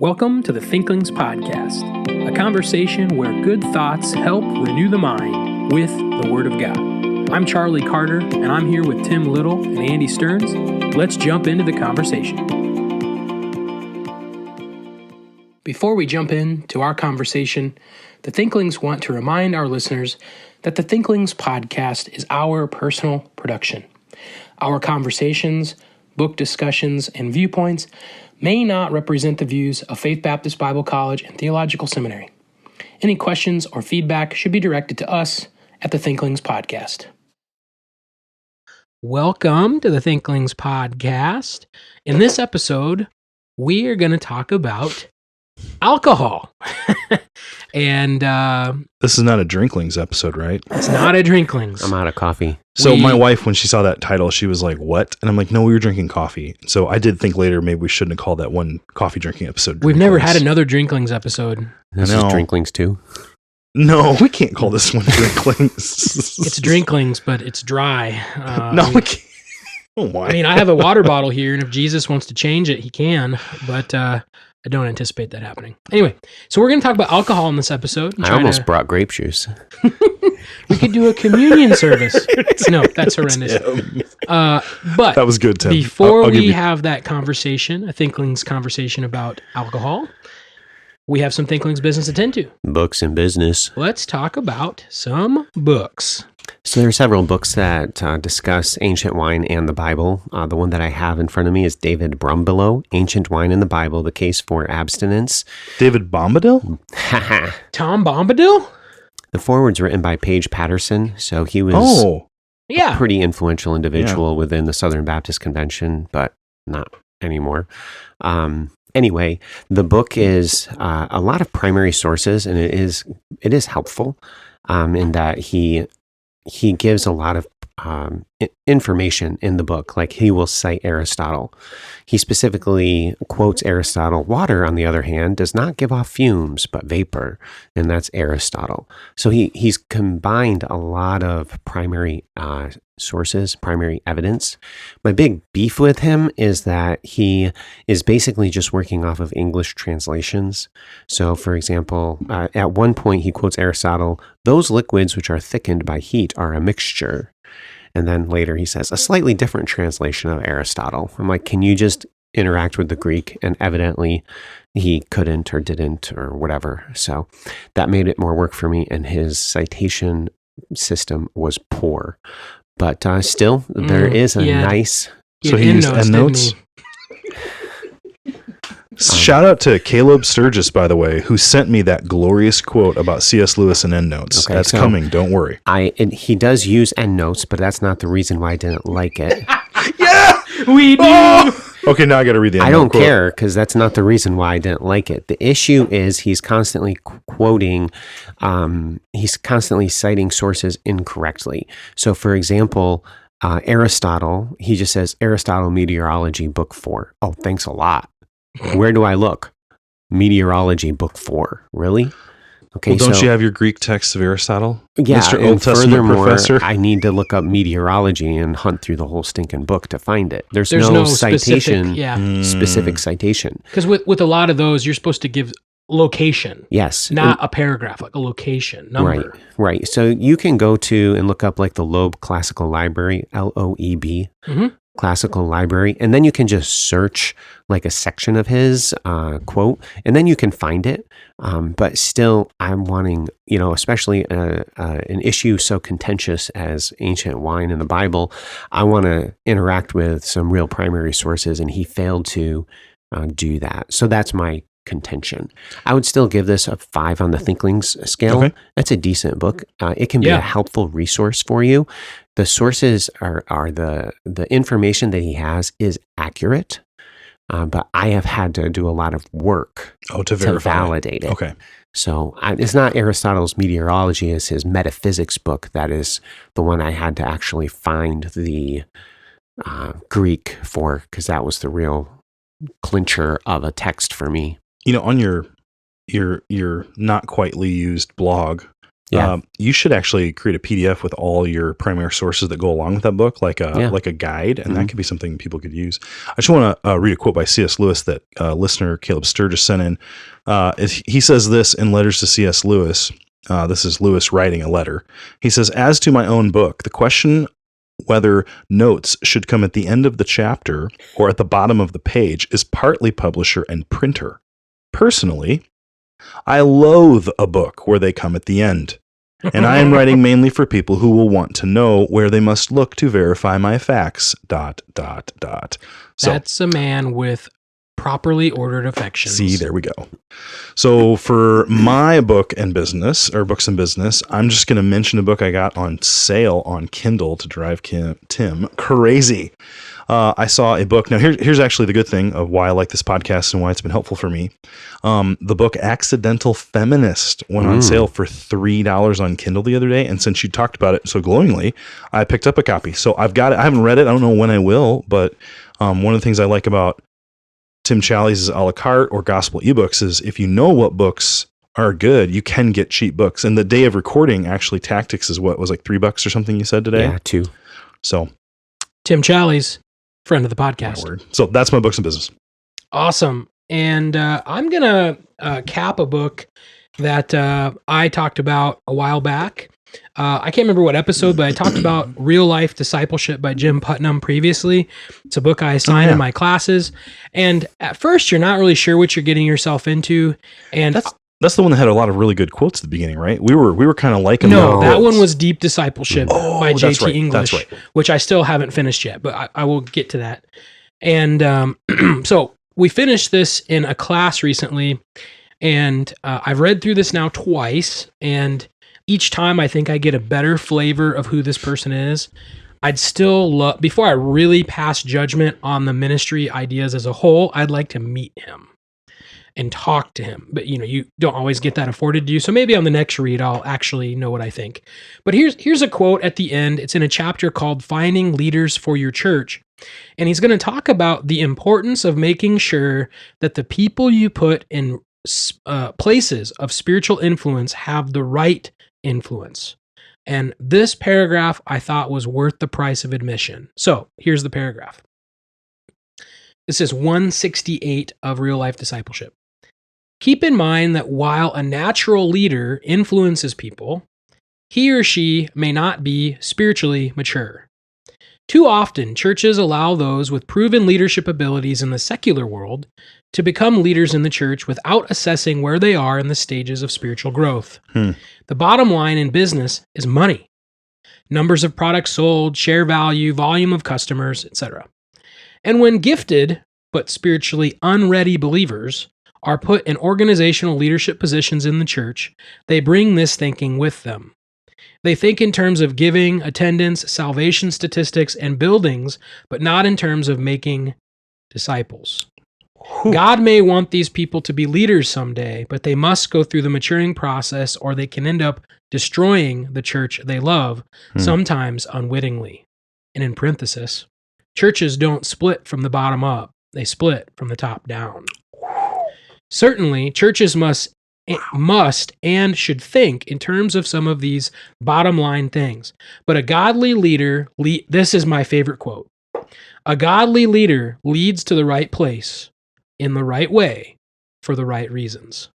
Welcome to the Thinklings podcast, a conversation where good thoughts help renew the mind with the Word of God. I'm Charlie Carter, and I'm here with Tim Little and Andy Stearns. Let's jump into the conversation. Before we jump into our conversation, the Thinklings want to remind our listeners that the Thinklings podcast is our personal production. Our conversations, book discussions, and viewpoints may not represent the views of Faith Baptist Bible College and Theological Seminary. Any questions or feedback should be directed to us at the Thinklings Podcast. Welcome to the Thinklings Podcast. In this episode, we are going to talk about alcohol. And this is not a Drinklings episode, right? It's not a Drinklings. I'm out of coffee. So my wife, when she saw that title, she was like, what? And I'm like, no, we were drinking coffee. So I did think later maybe we shouldn't have called that one coffee drinking episode We've Drinklings. never had another Drinklings episode. This is Drinklings too. No, we can't call this one Drinklings. It's Drinklings, but it's dry. No, we can't. Oh, why? I mean, I have a water bottle here, and if Jesus wants to change it, he can, but I don't anticipate that happening. Anyway, so we're going to talk about alcohol in this episode. I almost brought grape juice. We could do a communion service. No, that's horrendous. But that was good, Tim. Before we have that conversation, a Thinklings conversation about alcohol, we have some Thinklings business to tend to. Books and business. Let's talk about some books. So there are several books that discuss ancient wine and the Bible. The one that I have in front of me is David Brumbelow, Ancient Wine and the Bible, The Case for Abstinence. David Bombadil? Tom Bombadil? The foreword's written by Paige Patterson, so he was a pretty influential individual within the Southern Baptist Convention, but not anymore. Anyway, the book is a lot of primary sources, and it is helpful in that he gives a lot of information in the book. Like, he will cite Aristotle. He specifically quotes Aristotle. Water, on the other hand, does not give off fumes, but vapor, and that's Aristotle. So he's combined a lot of primary sources, primary evidence. My big beef with him is that he is basically just working off of English translations. So, for example, at one point he quotes Aristotle, "Those liquids which are thickened by heat are a mixture." And then later he says, a slightly different translation of Aristotle. I'm like, can you just interact with the Greek? And evidently he couldn't or didn't or whatever. So that made it more work for me. And his citation system was poor. But still, there is a nice... So he used endnotes? Shout out to Caleb Sturgis, by the way, who sent me that glorious quote about C.S. Lewis and endnotes. Okay, that's coming, don't worry. He does use endnotes, but that's not the reason why I didn't like it. Yeah! We do! Oh! Okay, now I got to read the endnote I don't care, because that's not the reason why I didn't like it. The issue is he's constantly quoting, he's constantly citing sources incorrectly. So, for example, Aristotle, he just says, Aristotle Meteorology, Book 4. Oh, thanks a lot. Where do I look? Meteorology, Book 4. Really? Okay. Well, don't you have your Greek text of Aristotle? Yeah. Mr. Old Testament professor? I need to look up meteorology and hunt through the whole stinking book to find it. There's no citation, specific citation. Because with a lot of those, you're supposed to give location. Yes. Not a paragraph, like a location, number. Right. So you can go to and look up like the Loeb Classical Library, Loeb. Mm-hmm. Classical Library, and then you can just search like a section of his quote, and then you can find it. But still, I'm wanting, especially an issue so contentious as ancient wine in the Bible, I want to interact with some real primary sources, and he failed to do that. So that's my contention. I would still give this a 5 on the Thinklings scale. Okay. That's a decent book. It can be a helpful resource for you. The sources are the information that he has is accurate, but I have had to do a lot of work to validate it. Okay. So it's not Aristotle's Meteorology, it's his metaphysics book. That is the one I had to actually find the Greek for, because that was the real clincher of a text for me. On your not quitely used blog, Yeah. You should actually create a PDF with all your primary sources that go along with that book, like a guide, and that could be something people could use. I just want to read a quote by C.S. Lewis that listener Caleb Sturgis sent in. He says this in Letters to C.S. Lewis. This is Lewis writing a letter. He says, "As to my own book, the question whether notes should come at the end of the chapter or at the bottom of the page is partly publisher and printer. Personally, I loathe a book where they come at the end, and I am writing mainly for people who will want to know where they must look to verify my facts, ... So, that's a man with properly ordered affections. See, there we go. So for my book and business, or books and business, I'm just going to mention a book I got on sale on Kindle to drive Tim crazy. I saw a book. Now, here's actually the good thing of why I like this podcast and why it's been helpful for me. The book Accidental Feminist went on sale for $3 on Kindle the other day. And since you talked about it so glowingly, I picked up a copy. So I've got it. I haven't read it. I don't know when I will. But one of the things I like about Tim Challies' a la carte or gospel ebooks is if you know what books are good, you can get cheap books. And the day of recording, actually, Tactics is what was like $3 or something you said today? Yeah, 2. So Tim Challies, friend of the podcast. So that's my books and business. Awesome. And I'm going to cap a book that I talked about a while back. I can't remember what episode, but I talked about Real Life Discipleship by Jim Putnam previously. It's a book I assign in my classes. And at first, you're not really sure what you're getting yourself into. And that's the one that had a lot of really good quotes at the beginning, right? We were kind of liking No, that one was Deep Discipleship by J.T. English, which I still haven't finished yet, but I will get to that. And so we finished this in a class recently, and I've read through this now twice, and each time I think I get a better flavor of who this person is. I'd still love, before I really pass judgment on the ministry ideas as a whole, I'd like to meet him and talk to him. But you don't always get that afforded to you. So maybe on the next read, I'll actually know what I think. But here's a quote at the end. It's in a chapter called Finding Leaders for Your Church. And he's going to talk about the importance of making sure that the people you put in places of spiritual influence have the right influence. And this paragraph I thought was worth the price of admission. So here's the paragraph. This is 168 of Real Life Discipleship. Keep in mind that while a natural leader influences people, he or she may not be spiritually mature. Too often, churches allow those with proven leadership abilities in the secular world to become leaders in the church without assessing where they are in the stages of spiritual growth. The bottom line in business is money. Numbers of products sold, share value, volume of customers, etc. And when gifted but spiritually unready believers are put in organizational leadership positions in the church, they bring this thinking with them. They think in terms of giving, attendance, salvation statistics, and buildings, but not in terms of making disciples. God may want these people to be leaders someday, but they must go through the maturing process or they can end up destroying the church they love, sometimes unwittingly. And in parenthesis, churches don't split from the bottom up, they split from the top down. Certainly, churches must and should think in terms of some of these bottom line things. But a godly leader, this is my favorite quote, a godly leader leads to the right place in the right way for the right reasons.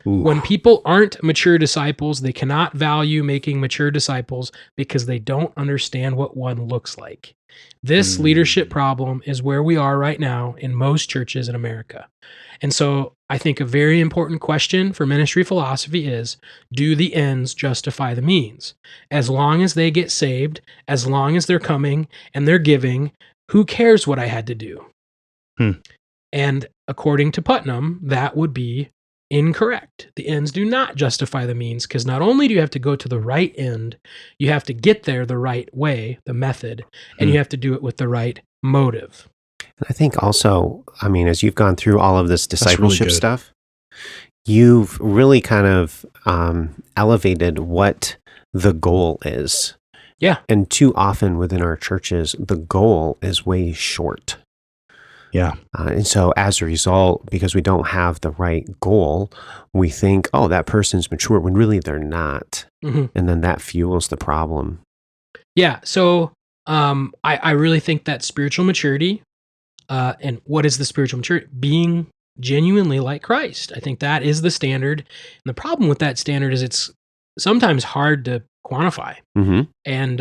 Ooh. When people aren't mature disciples, they cannot value making mature disciples because they don't understand what one looks like. This leadership problem is where we are right now in most churches in America. And so I think a very important question for ministry philosophy is, do the ends justify the means? As long as they get saved, as long as they're coming and they're giving, who cares what I had to do? And according to Putnam, that would be incorrect. The ends do not justify the means, because not only do you have to go to the right end, you have to get there the right way, the method, and you have to do it with the right motive. I think also, I mean, as you've gone through all of this discipleship stuff, you've really kind of elevated what the goal is. Yeah. And too often within our churches, the goal is way short. Yeah. And so as a result, because we don't have the right goal, we think, oh, that person's mature when really they're not. Mm-hmm. And then that fuels the problem. Yeah. So I really think that spiritual maturity, and what is the spiritual maturity? Being genuinely like Christ. I think that is the standard. And the problem with that standard is it's sometimes hard to quantify. Mm-hmm. And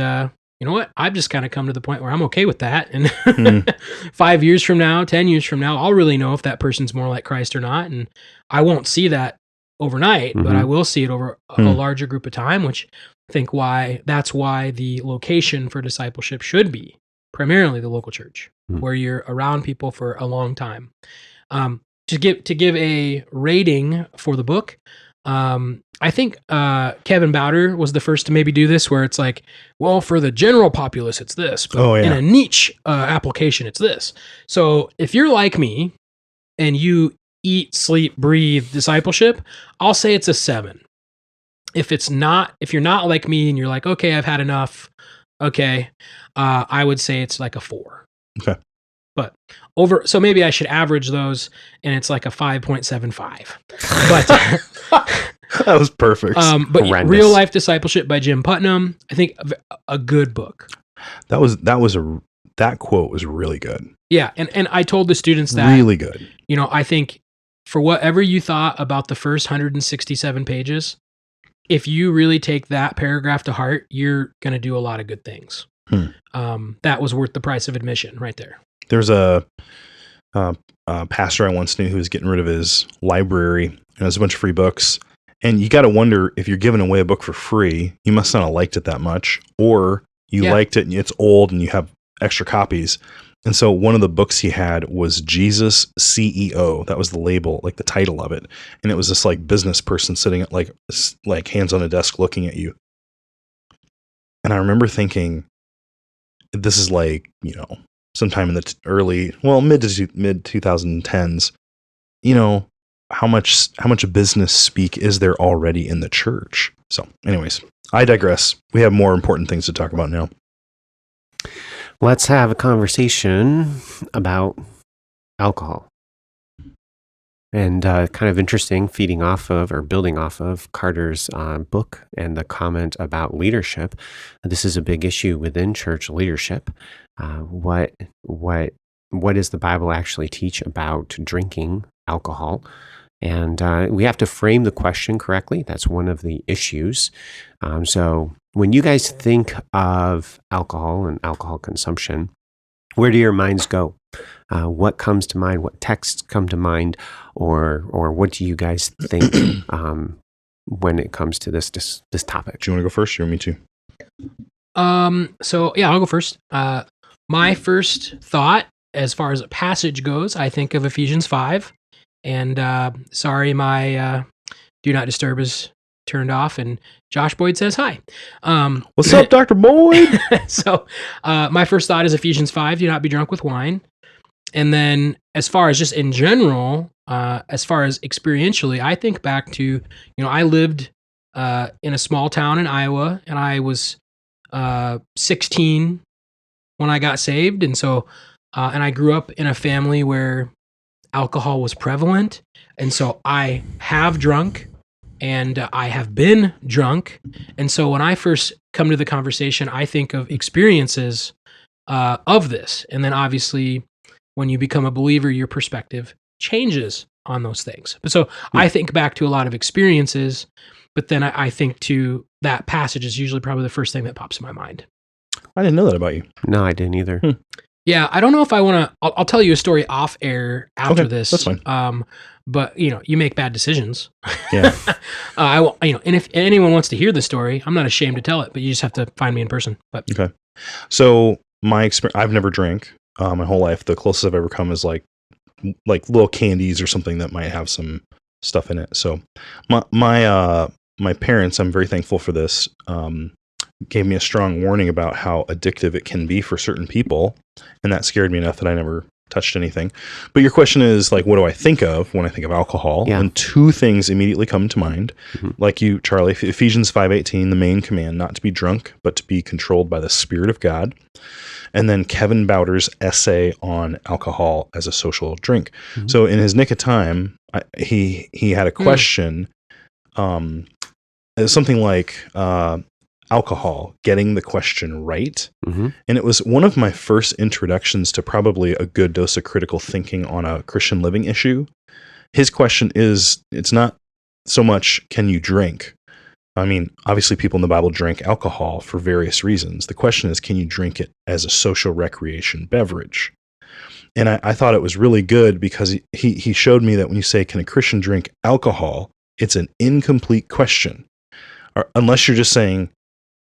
you know what? I've just kind of come to the point where I'm okay with that. And 5 years from now, 10 years from now, I'll really know if that person's more like Christ or not. And I won't see that overnight, but I will see it over a larger group of time, which I think that's why the location for discipleship should be primarily the local church, where you're around people for a long time. To give a rating for the book, I think Kevin Bowder was the first to maybe do this, where it's like, well, for the general populace, it's this, but in a niche application, it's this. So if you're like me and you eat, sleep, breathe discipleship, I'll say it's a 7. If you're not like me and you're like, okay, I've had enough, okay, I would say it's like a 4. Okay. But so maybe I should average those, and it's like a 5.75. But that was perfect. But horrendous. Real Life Discipleship by Jim Putnam, I think a good book. That quote was really good. Yeah, and I told the students that really good. I think for whatever you thought about the first 167 pages, if you really take that paragraph to heart, you're going to do a lot of good things. That was worth the price of admission right there. There's a pastor I once knew who was getting rid of his library, and there's a bunch of free books. And you got to wonder, if you're giving away a book for free, you must not have liked it that much, or you liked it and it's old and you have extra copies. And so one of the books he had was Jesus CEO. That was the label, like the title of it. And it was this like business person sitting at like hands on a desk looking at you. And I remember thinking, this is like, sometime in the mid 2010s, how much business speak is there already in the church? So anyways, I digress. We have more important things to talk about now. Let's have a conversation about alcohol. And kind of interesting, feeding off of or building off of Carter's book and the comment about leadership. This is a big issue within church leadership. What does the Bible actually teach about drinking alcohol? And we have to frame the question correctly. That's one of the issues. So when you guys think of alcohol and alcohol consumption, where do your minds go? What comes to mind? What texts come to mind? Or what do you guys think when it comes to this topic? Do you want to go first, or me too? So yeah, I'll go first. My first thought, as far as a passage goes, I think of Ephesians 5. And sorry, my Do Not Disturb is turned off, and Josh Boyd says hi. What's up, Dr. Boyd? So my first thought is Ephesians 5, do not be drunk with wine. And then as far as just in general, as far as experientially, I think back to, I lived in a small town in Iowa, and I was 16 when I got saved. And so, and I grew up in a family where alcohol was prevalent. And so I have drunk, and I have been drunk. And so when I first come to the conversation, I think of experiences of this. And then obviously, when you become a believer, your perspective changes on those things. But so I think back to a lot of experiences, but then I think to that passage is usually probably the first thing that pops in my mind. I didn't know that about you. No, I didn't either. Yeah, I don't know if I want to. I'll tell you a story off air after this. That's fine. But you make bad decisions. Yeah. And if anyone wants to hear the story, I'm not ashamed to tell it. But you just have to find me in person. But okay. So my experience, I've never drank my whole life. The closest I've ever come is like little candies or something that might have some stuff in it. So my parents, I'm very thankful for this, gave me a strong warning about how addictive it can be for certain people. And that scared me enough that I never touched anything. But your question is like, what do I think of when I think of alcohol? Yeah. And two things immediately come to mind. Like you, Charlie, Ephesians 5:18, the main command, not to be drunk, but to be controlled by the Spirit of God. And then Kevin Bowder's essay on alcohol as a social drink. So in his Nick of Time, he had a question, something like alcohol, getting the question right. And it was one of my first introductions to probably a good dose of critical thinking on a Christian living issue. His question is, it's not so much, can you drink? I mean, obviously people in the Bible drank alcohol for various reasons. The question is, can you drink it as a social recreation beverage? And I thought it was really good because he showed me that when you say, can a Christian drink alcohol? It's an incomplete question. Or, unless you're just saying,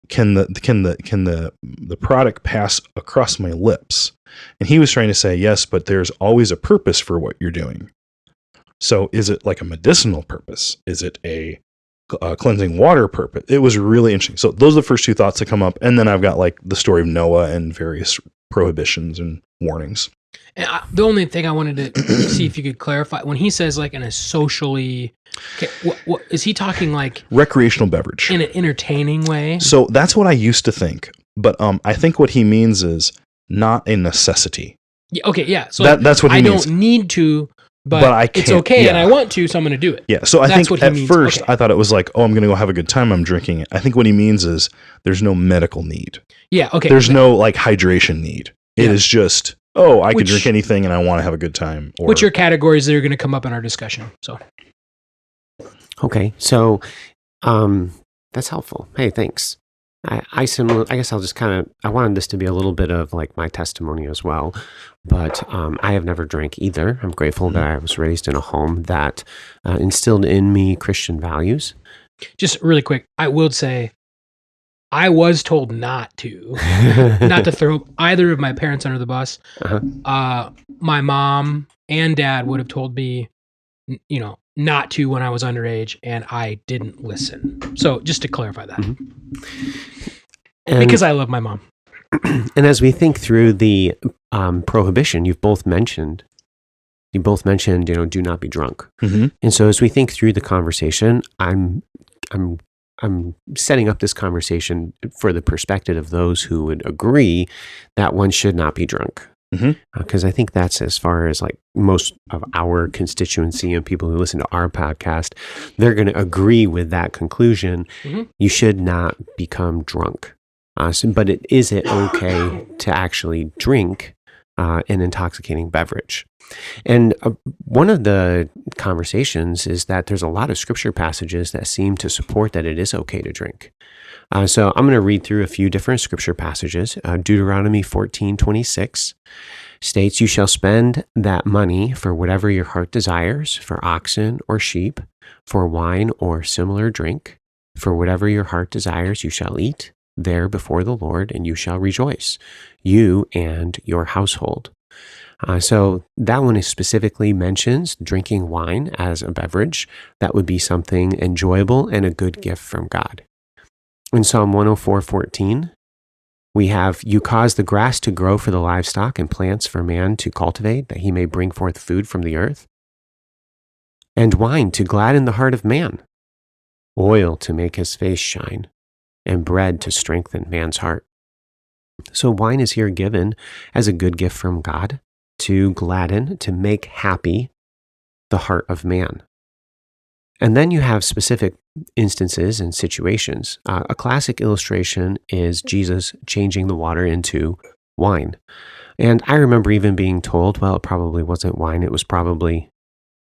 can the product pass across my lips? And he was trying to say, yes, but there's always a purpose for what you're doing. So is it like a medicinal purpose? Is it a cleansing water purpose? It was really interesting. So those are the first two thoughts that come up. And then I've got like the story of Noah and various prohibitions and warnings. And the only thing I wanted to see if you could clarify, when he says like in a socially, what is he talking like? Recreational beverage. In an entertaining way? So that's what I used to think. But I think what he means is not a necessity. Yeah, okay, yeah. So that's what he means. I don't need to, but I can't, it's okay and I want to, so I'm going to do it. Yeah, so I think at first I thought it was like, oh, I'm going to go have a good time, I'm drinking it. I think what he means is there's no medical need. Yeah, okay. There's no like hydration need. It is just, I can drink anything and I want to have a good time. Which are categories that are going to come up in our discussion. So, okay, so that's helpful. Hey, thanks. I guess I'll just I wanted this to be a little bit of like my testimony as well, but I have never drank either. I'm grateful that I was raised in a home that instilled in me Christian values. Just really quick, I will say, I was told not to throw either of my parents under the bus. My mom and dad would have told me, not to when I was underage, and I didn't listen. So just to clarify that. Because I love my mom. And as we think through the prohibition, you both mentioned, do not be drunk. And so as we think through the conversation, I'm setting up this conversation for the perspective of those who would agree that one should not be drunk. Because I think that's as far as like most of our constituency and people who listen to our podcast, they're going to agree with that conclusion. You should not become drunk. But is it okay to actually drink an intoxicating beverage? And one of the conversations is that there's a lot of scripture passages that seem to support that it is okay to drink. So I'm going to read through a few different scripture passages. Deuteronomy 14:26 states, "You shall spend that money for whatever your heart desires, for oxen or sheep, for wine or similar drink. For whatever your heart desires, you shall eat there before the Lord, and you shall rejoice, you and your household." So that one specifically mentions drinking wine as a beverage. That would be something enjoyable and a good gift from God. In Psalm 104:14, we have, "You cause the grass to grow for the livestock and plants for man to cultivate, that he may bring forth food from the earth. And wine to gladden the heart of man, oil to make his face shine, and bread to strengthen man's heart." So wine is here given as a good gift from God to gladden, to make happy the heart of man. And then you have specific instances and situations. A classic illustration is Jesus changing the water into wine. And I remember even being told, well, it probably wasn't wine, it was probably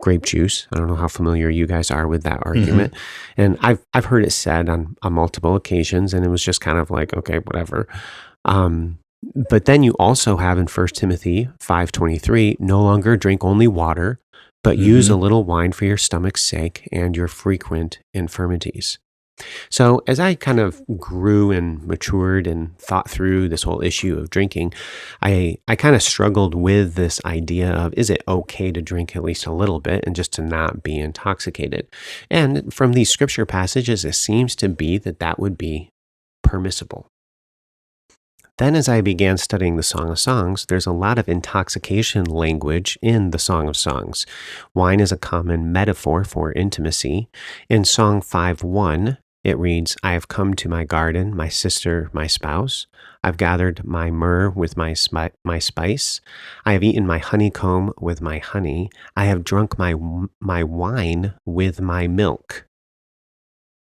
grape juice. I don't know how familiar you guys are with that argument. And I've heard it said on multiple occasions, and it was just kind of like, okay, whatever. But then you also have in 1 Timothy 5:23, "No longer drink only water, but use a little wine for your stomach's sake and your frequent infirmities." So as I kind of grew and matured and thought through this whole issue of drinking, I kind of struggled with this idea of, is it okay to drink at least a little bit and just to not be intoxicated? And from these scripture passages, it seems to be that would be permissible. Then as I began studying the Song of Songs, there's a lot of intoxication language in the Song of Songs. Wine is a common metaphor for intimacy. In Song 5:1, it reads, I have come to my garden, my sister, my spouse. I've gathered my myrrh with my spice. I have eaten my honeycomb with my honey. I have drunk my wine with my milk.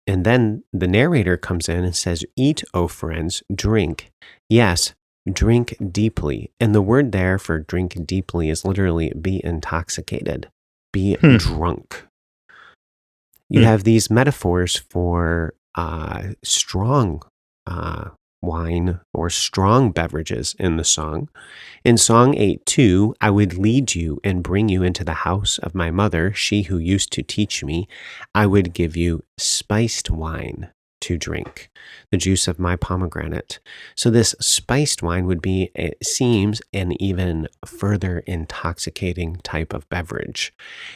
And then the narrator comes in and says, eat, O friends, drink. Yes, drink deeply. And the word there for drink deeply is literally be intoxicated, be drunk. You have these metaphors for strong wine or strong beverages in the song. In Song 8:2, I would lead you and bring you into the house of my mother, she who used to teach me. I would give you spiced wine to drink, the juice of my pomegranate. So this spiced wine would be, it seems, an even further intoxicating type of beverage.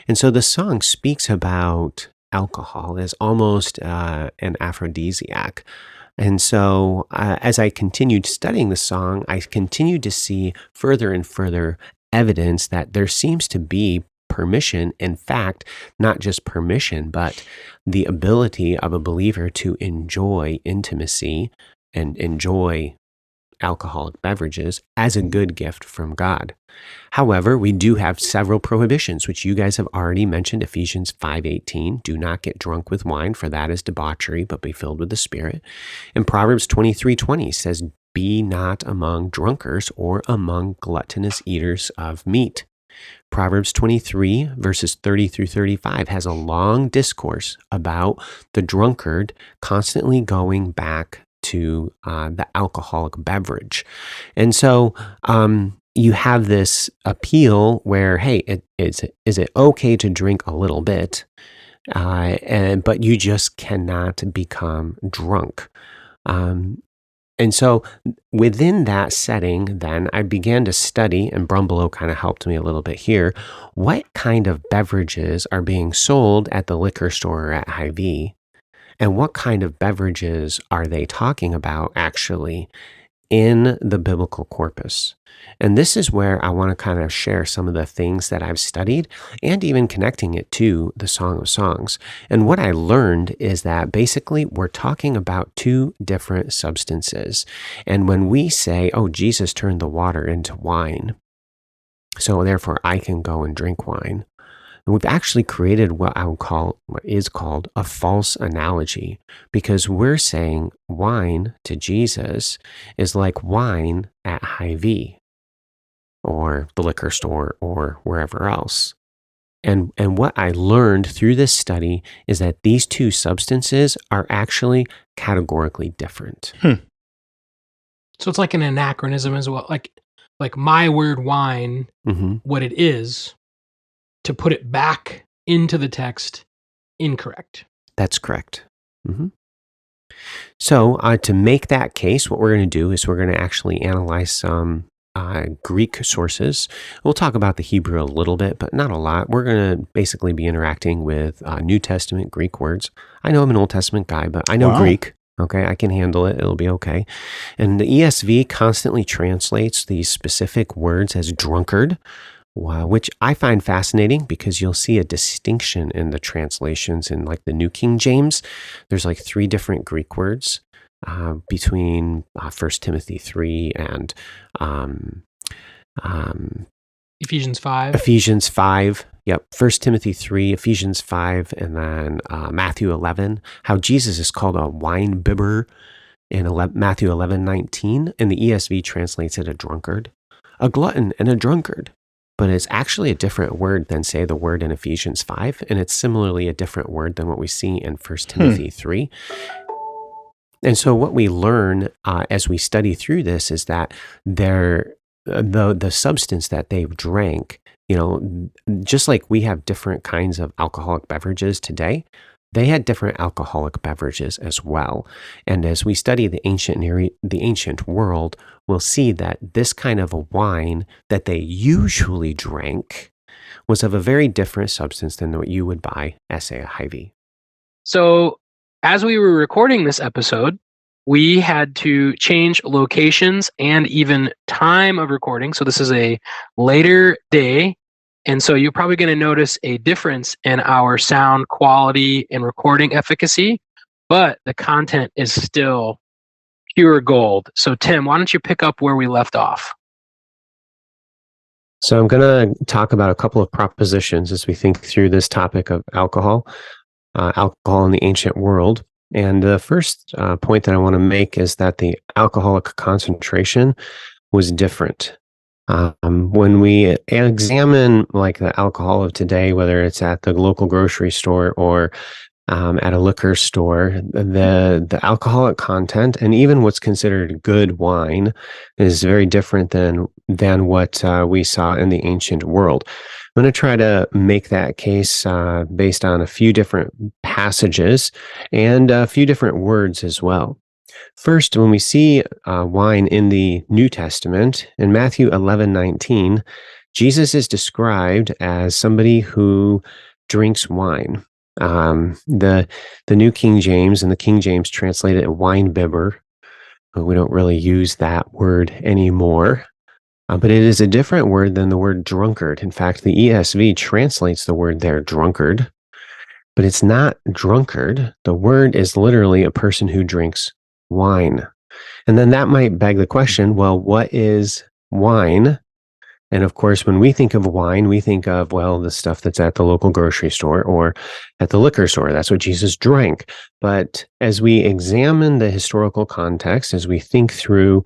And so the song speaks about alcohol as almost an aphrodisiac. And so as I continued studying the song, I continued to see further and further evidence that there seems to be permission, in fact, not just permission, but the ability of a believer to enjoy intimacy and enjoy alcoholic beverages as a good gift from God. However, we do have several prohibitions, which you guys have already mentioned. Ephesians 5:18, do not get drunk with wine, for that is debauchery, but be filled with the Spirit. And Proverbs 23:20 says, be not among drunkards or among gluttonous eaters of meat. Proverbs 23, verses 30 through 35 has a long discourse about the drunkard constantly going back to the alcoholic beverage. And so you have this appeal where, hey, is it okay to drink a little bit, but you just cannot become drunk. And so within that setting, then I began to study, and Brumbelow kind of helped me a little bit here, what kind of beverages are being sold at the liquor store or at Hy-Vee, and what kind of beverages are they talking about actually in the biblical corpus. And this is where I want to kind of share some of the things that I've studied and even connecting it to the Song of Songs. And what I learned is that basically we're talking about two different substances. And when we say, oh, Jesus turned the water into wine, so therefore I can go and drink wine, and we've actually created what is called a false analogy, because we're saying wine to Jesus is like wine at Hy-Vee or the liquor store or wherever else. And what I learned through this study is that these two substances are actually categorically different. So it's like an anachronism as well. Like my word wine, what it is, to put it back into the text, incorrect. That's correct. So to make that case, what we're going to do is we're going to actually analyze some Greek sources. We'll talk about the Hebrew a little bit, but not a lot. We're going to basically be interacting with New Testament Greek words. I know I'm an Old Testament guy, but I know Greek. Okay, I can handle it. It'll be okay. And the ESV constantly translates these specific words as drunkard, which I find fascinating because you'll see a distinction in the translations in like the New King James. There's like 3 different Greek words between 1 Timothy 3 and Ephesians 5. Ephesians 5. Yep. 1 Timothy 3, Ephesians 5, and then Matthew 11. How Jesus is called a wine bibber in Matthew 11:19. And the ESV translates it a drunkard, a glutton and a drunkard. But it's actually a different word than, say, the word in Ephesians 5. And it's similarly a different word than what we see in 1 Timothy 3. And so what we learn as we study through this is that the substance that they drank, just like we have different kinds of alcoholic beverages today, they had different alcoholic beverages as well. And as we study the ancient world, we'll see that this kind of a wine that they usually drank was of a very different substance than what you would buy at, say, a Hy-Vee. So as we were recording this episode, we had to change locations and even time of recording. So this is a later day. And so you're probably going to notice a difference in our sound quality and recording efficacy, but the content is still pure gold. So Tim, why don't you pick up where we left off? So I'm going to talk about a couple of propositions as we think through this topic of alcohol in the ancient world. And the first point that I want to make is that the alcoholic concentration was different. When we examine like the alcohol of today, whether it's at the local grocery store or at a liquor store, the alcoholic content and even what's considered good wine is very different than what we saw in the ancient world. I'm going to try to make that case based on a few different passages and a few different words as well. First, when we see wine in the New Testament, in Matthew 11:19, Jesus is described as somebody who drinks wine. The New King James and the King James translate it wine bibber. We don't really use that word anymore. But it is a different word than the word drunkard. In fact, the ESV translates the word there drunkard, but it's not drunkard. The word is literally a person who drinks wine. And then that might beg the question, well, what is wine? And of course, when we think of wine, we think of, well, the stuff that's at the local grocery store or at the liquor store. That's what Jesus drank. But as we examine the historical context, as we think through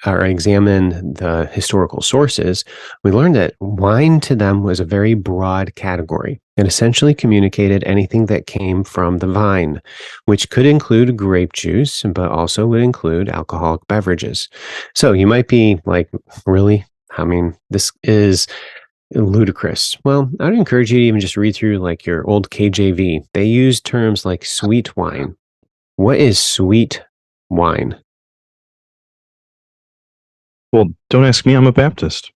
or examine the historical sources, we learn that wine to them was a very broad category. It essentially communicated anything that came from the vine, which could include grape juice, but also would include alcoholic beverages. So you might be like, really? I mean, this is ludicrous. Well, I'd encourage you to even just read through like your old KJV. They use terms like sweet wine. What is sweet wine? Well, don't ask me. I'm a Baptist.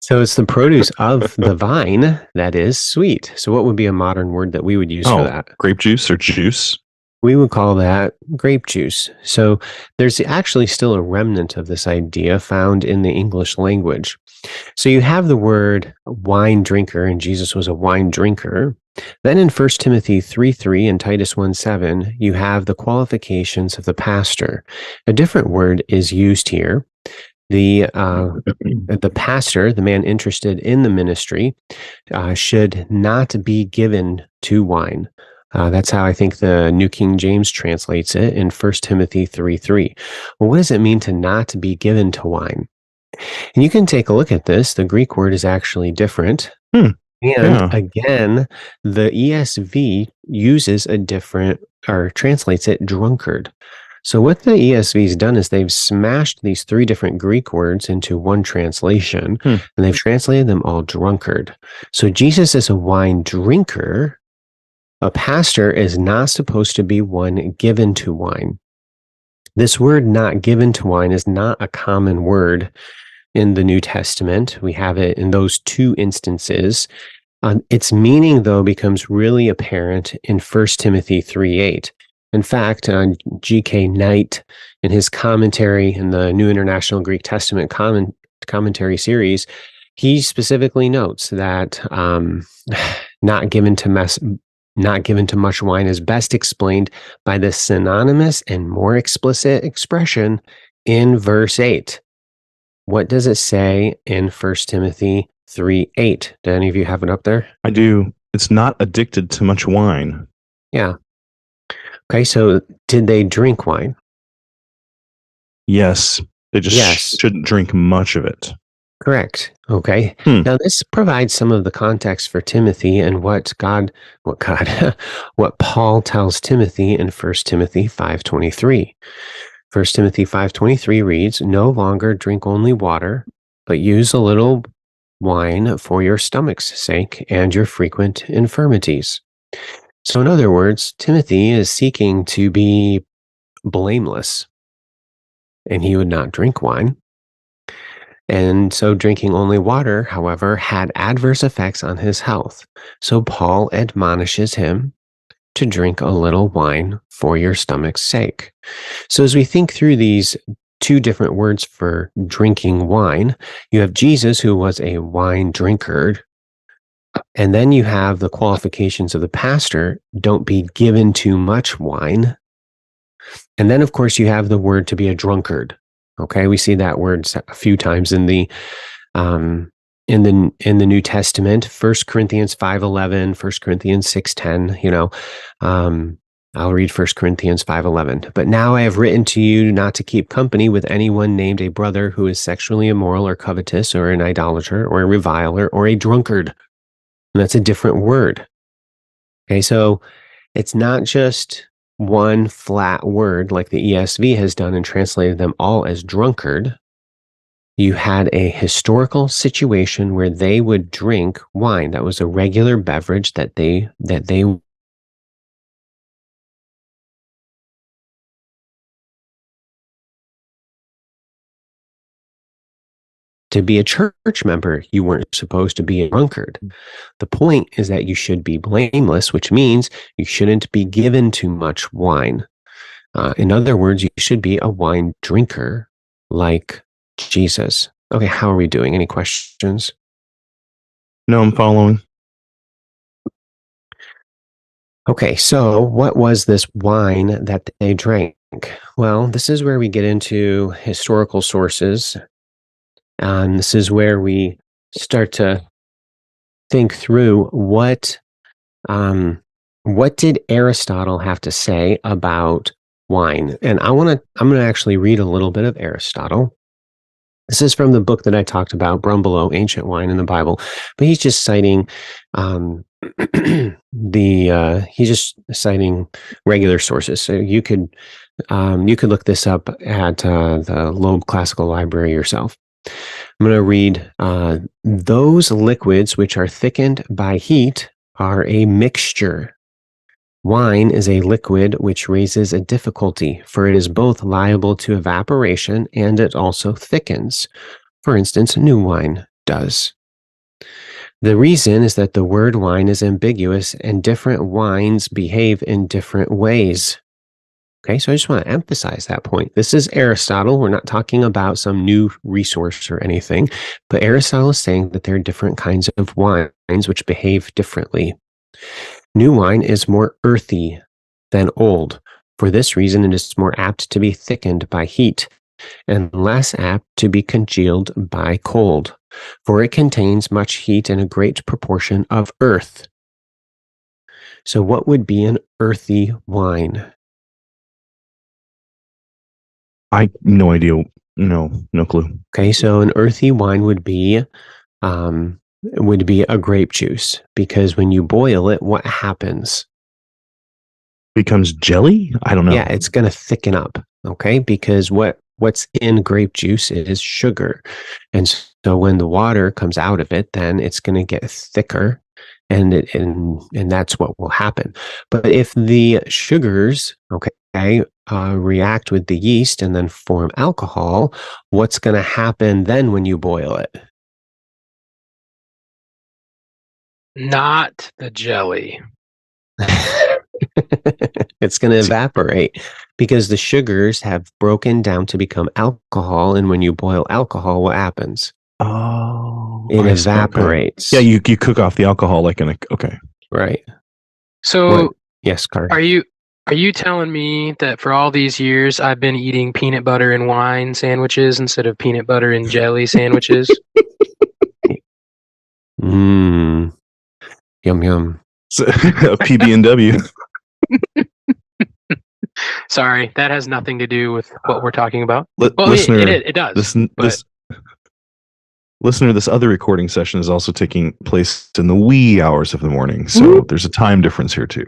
So it's the produce of the vine that is sweet. So what would be a modern word that we would use for that? Grape juice or juice? We would call that grape juice. So there's actually still a remnant of this idea found in the English language. So you have the word wine drinker, and Jesus was a wine drinker. Then in 1 Timothy 3:3 and Titus 1:7, you have the qualifications of the pastor. A different word is used here. The pastor, the man interested in the ministry, should not be given to wine. That's how I think the New King James translates it in 1 Timothy 3:3. Well, what does it mean to not be given to wine? And you can take a look at this. The Greek word is actually different. And again, the ESV uses a different, or translates it drunkard. So what the ESV has done is they've smashed these three different Greek words into one translation, and they've translated them all drunkard. So Jesus is a wine drinker. A pastor is not supposed to be one given to wine. This word not given to wine is not a common word in the New Testament. We have it in those two instances. Its meaning, though, becomes really apparent in 1 Timothy 3:8. In fact, G.K. Knight, in his commentary in the New International Greek Testament commentary series, he specifically notes that not given to much wine is best explained by the synonymous and more explicit expression in verse 8. What does it say in 1 Timothy 3:8? Do any of you have it up there? I do. It's not addicted to much wine. Yeah. Okay, so did they drink wine? Yes. They just shouldn't drink much of it. Correct. Okay. Now this provides some of the context for Timothy and what Paul tells Timothy in 1 Timothy 5:23. 1 Timothy 5:23 reads, "No longer drink only water, but use a little wine for your stomach's sake and your frequent infirmities." So in other words, Timothy is seeking to be blameless, and he would not drink wine. And so drinking only water, however, had adverse effects on his health. So Paul admonishes him to drink a little wine for your stomach's sake. So as we think through these two different words for drinking wine, you have Jesus, who was a wine drinker. And then you have the qualifications of the pastor: don't be given too much wine. And then, of course, you have the word to be a drunkard. Okay, we see that word a few times in the New Testament. 1 Corinthians 5:11, 1 Corinthians 6:10. I'll read 1 Corinthians 5:11. But now I have written to you not to keep company with anyone named a brother who is sexually immoral or covetous or an idolater or a reviler or a drunkard. And that's a different word. Okay, so it's not just one flat word like the ESV has done and translated them all as drunkard. You had a historical situation where they would drink wine. That was a regular beverage that they to be a church member, you weren't supposed to be a drunkard. The point is that you should be blameless, which means you shouldn't be given too much wine. In other words, you should be a wine drinker like Jesus. Okay, how are we doing? Any questions? No, I'm following. Okay, so what was this wine that they drank? Well, this is where we get into historical sources. And this is where we start to think through what did Aristotle have to say about wine? And I'm going to actually read a little bit of Aristotle. This is from the book that I talked about, Brumbelow, Ancient Wine in the Bible. But he's just citing he's just citing regular sources. So you could look this up at the Loeb Classical Library yourself. I'm going to read, those liquids which are thickened by heat are a mixture. Wine is a liquid which raises a difficulty, for it is both liable to evaporation and it also thickens. For instance, new wine does. The reason is that the word wine is ambiguous and different wines behave in different ways. Okay, so I just want to emphasize that point. This is Aristotle. We're not talking about some new resource or anything, but Aristotle is saying that there are different kinds of wines which behave differently. New wine is more earthy than old. For this reason, it is more apt to be thickened by heat and less apt to be congealed by cold, for it contains much heat and a great proportion of earth. So what would be an earthy wine? I no idea. No clue. Okay, so an earthy wine would be a grape juice, because when you boil it, what happens? Becomes jelly? I don't know. Yeah, it's going to thicken up. Okay, because what's in grape juice is sugar, and so when the water comes out of it, then it's going to get thicker, and that's what will happen. But if the sugars, react with the yeast and then form alcohol, what's going to happen then when you boil it? Not the jelly. It's going to evaporate because the sugars have broken down to become alcohol. And when you boil alcohol, what happens? Oh, it evaporates. Okay. Yeah, you cook off the alcohol okay. Right. So, yes, Carter. Are you telling me that for all these years I've been eating peanut butter and wine sandwiches instead of peanut butter and jelly sandwiches? Yum yum. A PB&W. Sorry, that has nothing to do with what we're talking about. Listener, it does. Listener, this other recording session is also taking place in the wee hours of the morning, so there's a time difference here too.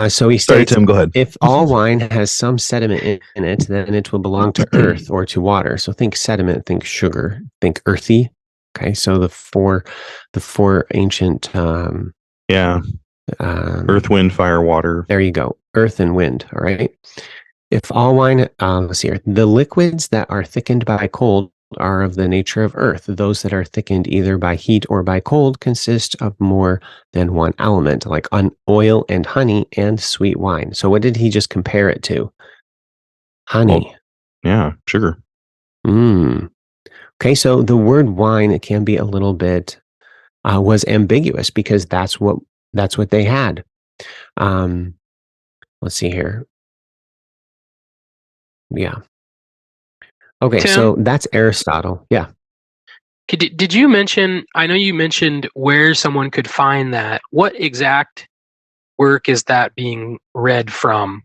So he states, sorry, Tim, go ahead. If all wine has some sediment in it, then it will belong to earth or to water. So think sediment, think sugar, think earthy. Okay, so the four ancient earth, wind, fire, water. There you go. Earth and wind. All right. If all wine, let's see here. The liquids that are thickened by cold are of the nature of earth. Those that are thickened either by heat or by cold consist of more than one element, like oil and honey and sweet wine. So what did he just compare it to? Honey. Well, yeah, sugar. Okay, so the word wine, it can be a little bit was ambiguous because that's what they had. Let's see here. Yeah. Okay, Tim, so that's Aristotle. Yeah. Did you mention, I know you mentioned where someone could find that. What exact work is that being read from?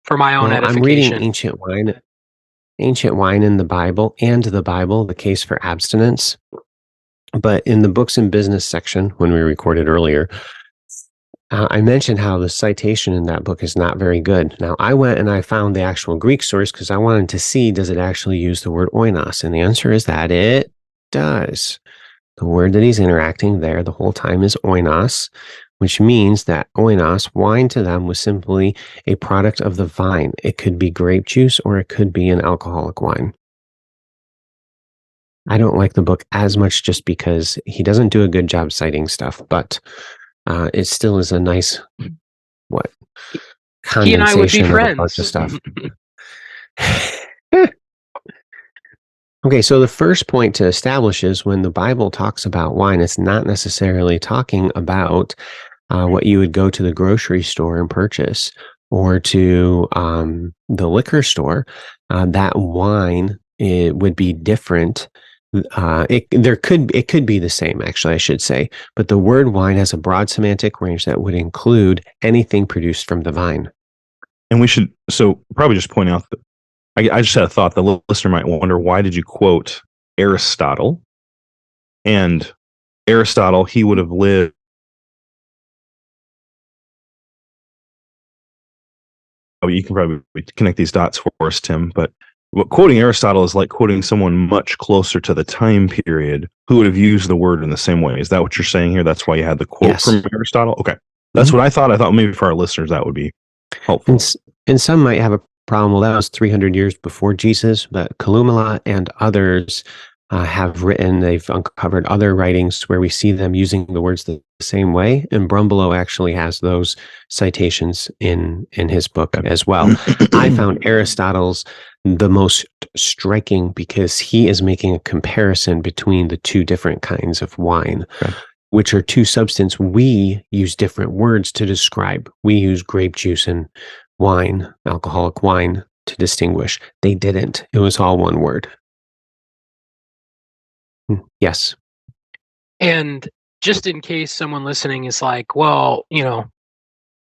For my own edification. I'm reading Ancient Wine in the Bible and the Bible, the Case for Abstinence. But in the books and business section, when we recorded earlier, I mentioned how the citation in that book is not very good. Now, I went and I found the actual Greek source because I wanted to see, does it actually use the word oinos? And the answer is that it does. The word that he's interacting there the whole time is oinos, which means that oinos, wine to them, was simply a product of the vine. It could be grape juice or it could be an alcoholic wine. I don't like the book as much just because he doesn't do a good job citing stuff, but it still is a nice, condensation he and I would be friends. Of a bunch of stuff. Okay, so the first point to establish is when the Bible talks about wine, it's not necessarily talking about what you would go to the grocery store and purchase or to the liquor store. That wine, it would be different. It could be the same, actually, I should say, but the word wine has a broad semantic range that would include anything produced from the vine. And we should probably just point out that I just had a thought. The listener might wonder, why did you quote Aristotle? And Aristotle, he would have lived. You can probably connect these dots for us, Tim, but quoting Aristotle is like quoting someone much closer to the time period who would have used the word in the same way. Is that what you're saying here? That's why you had the quote from Aristotle? Okay. That's what I thought. I thought maybe for our listeners that would be helpful. And some might have a problem. Well, that was 300 years before Jesus, but Kalumala and others they've uncovered other writings where we see them using the words the same way. And Brumbelow actually has those citations in his book as well. I found Aristotle's the most striking because he is making a comparison between the two different kinds of wine, which are two substances we use different words to describe. We use grape juice and wine, alcoholic wine, to distinguish. They didn't. It was all one word. Yes. And just in case someone listening is like, well,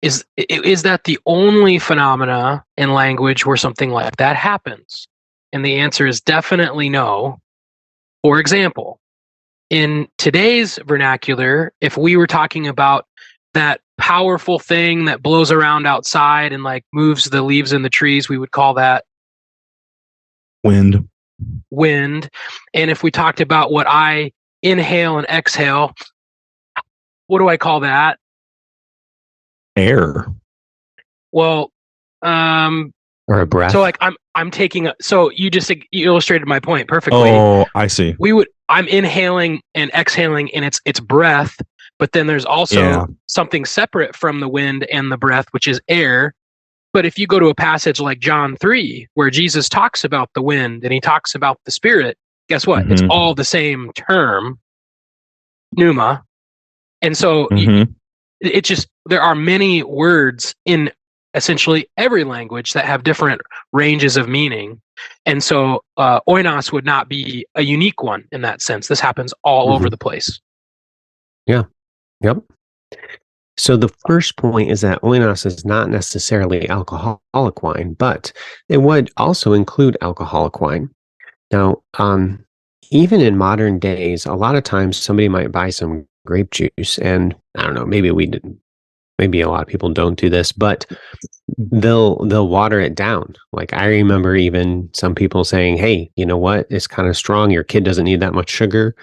is that the only phenomena in language where something like that happens? And the answer is definitely no. For example, in today's vernacular, if we were talking about that powerful thing that blows around outside and like moves the leaves in the trees, we would call that wind. And if we talked about what I inhale and exhale, what do I call that? Air. Well, or a breath. So like I'm taking so you illustrated my point perfectly. Oh, I see. I'm inhaling and exhaling and it's breath, but then there's also something separate from the wind and the breath, which is air. But if you go to a passage like John 3, where Jesus talks about the wind and he talks about the spirit, guess what? Mm-hmm. It's all the same term, pneuma. And so it's just, there are many words in essentially every language that have different ranges of meaning. And so oinos would not be a unique one in that sense. This happens all over the place. Yeah. Yep. So the first point is that oinos is not necessarily alcoholic wine, but it would also include alcoholic wine. Now, even in modern days, a lot of times somebody might buy some grape juice, and I don't know, maybe a lot of people don't do this, but they'll water it down. Like I remember even some people saying, "Hey, you know what? It's kind of strong. Your kid doesn't need that much sugar."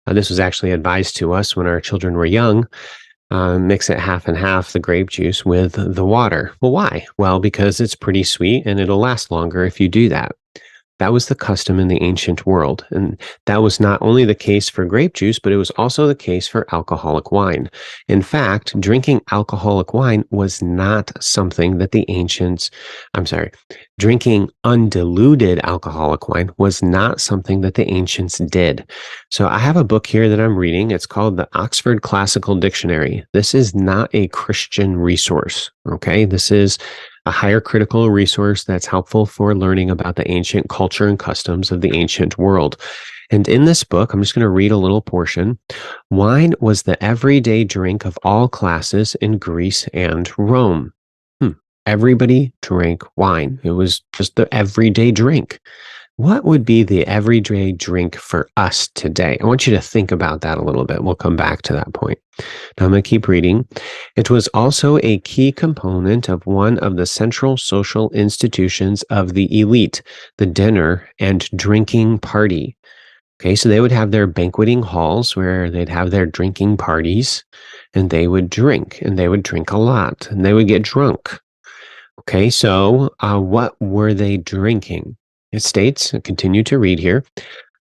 This was actually advised to us when our children were young. Mix it half and half, the grape juice with the water. Well, why? Well, because it's pretty sweet and it'll last longer if you do that. That was the custom in the ancient world. And that was not only the case for grape juice, but it was also the case for alcoholic wine. In fact, drinking alcoholic wine was not something that drinking undiluted alcoholic wine was not something that the ancients did. So I have a book here that I'm reading. It's called the Oxford Classical Dictionary. This is not a Christian resource. Okay. This is a higher critical resource that's helpful for learning about the ancient culture and customs of the ancient world. And in this book, I'm just going to read a little portion. Wine was the everyday drink of all classes in Greece and Rome. Everybody drank wine. It was just the everyday drink. What would be the everyday drink for us today? I want you to think about that a little bit. We'll come back to that point. Now I'm going to keep reading. It was also a key component of one of the central social institutions of the elite, the dinner and drinking party. Okay, so they would have their banqueting halls where they'd have their drinking parties, and they would drink a lot, and they would get drunk. Okay, so what were they drinking? It states, continue to read here,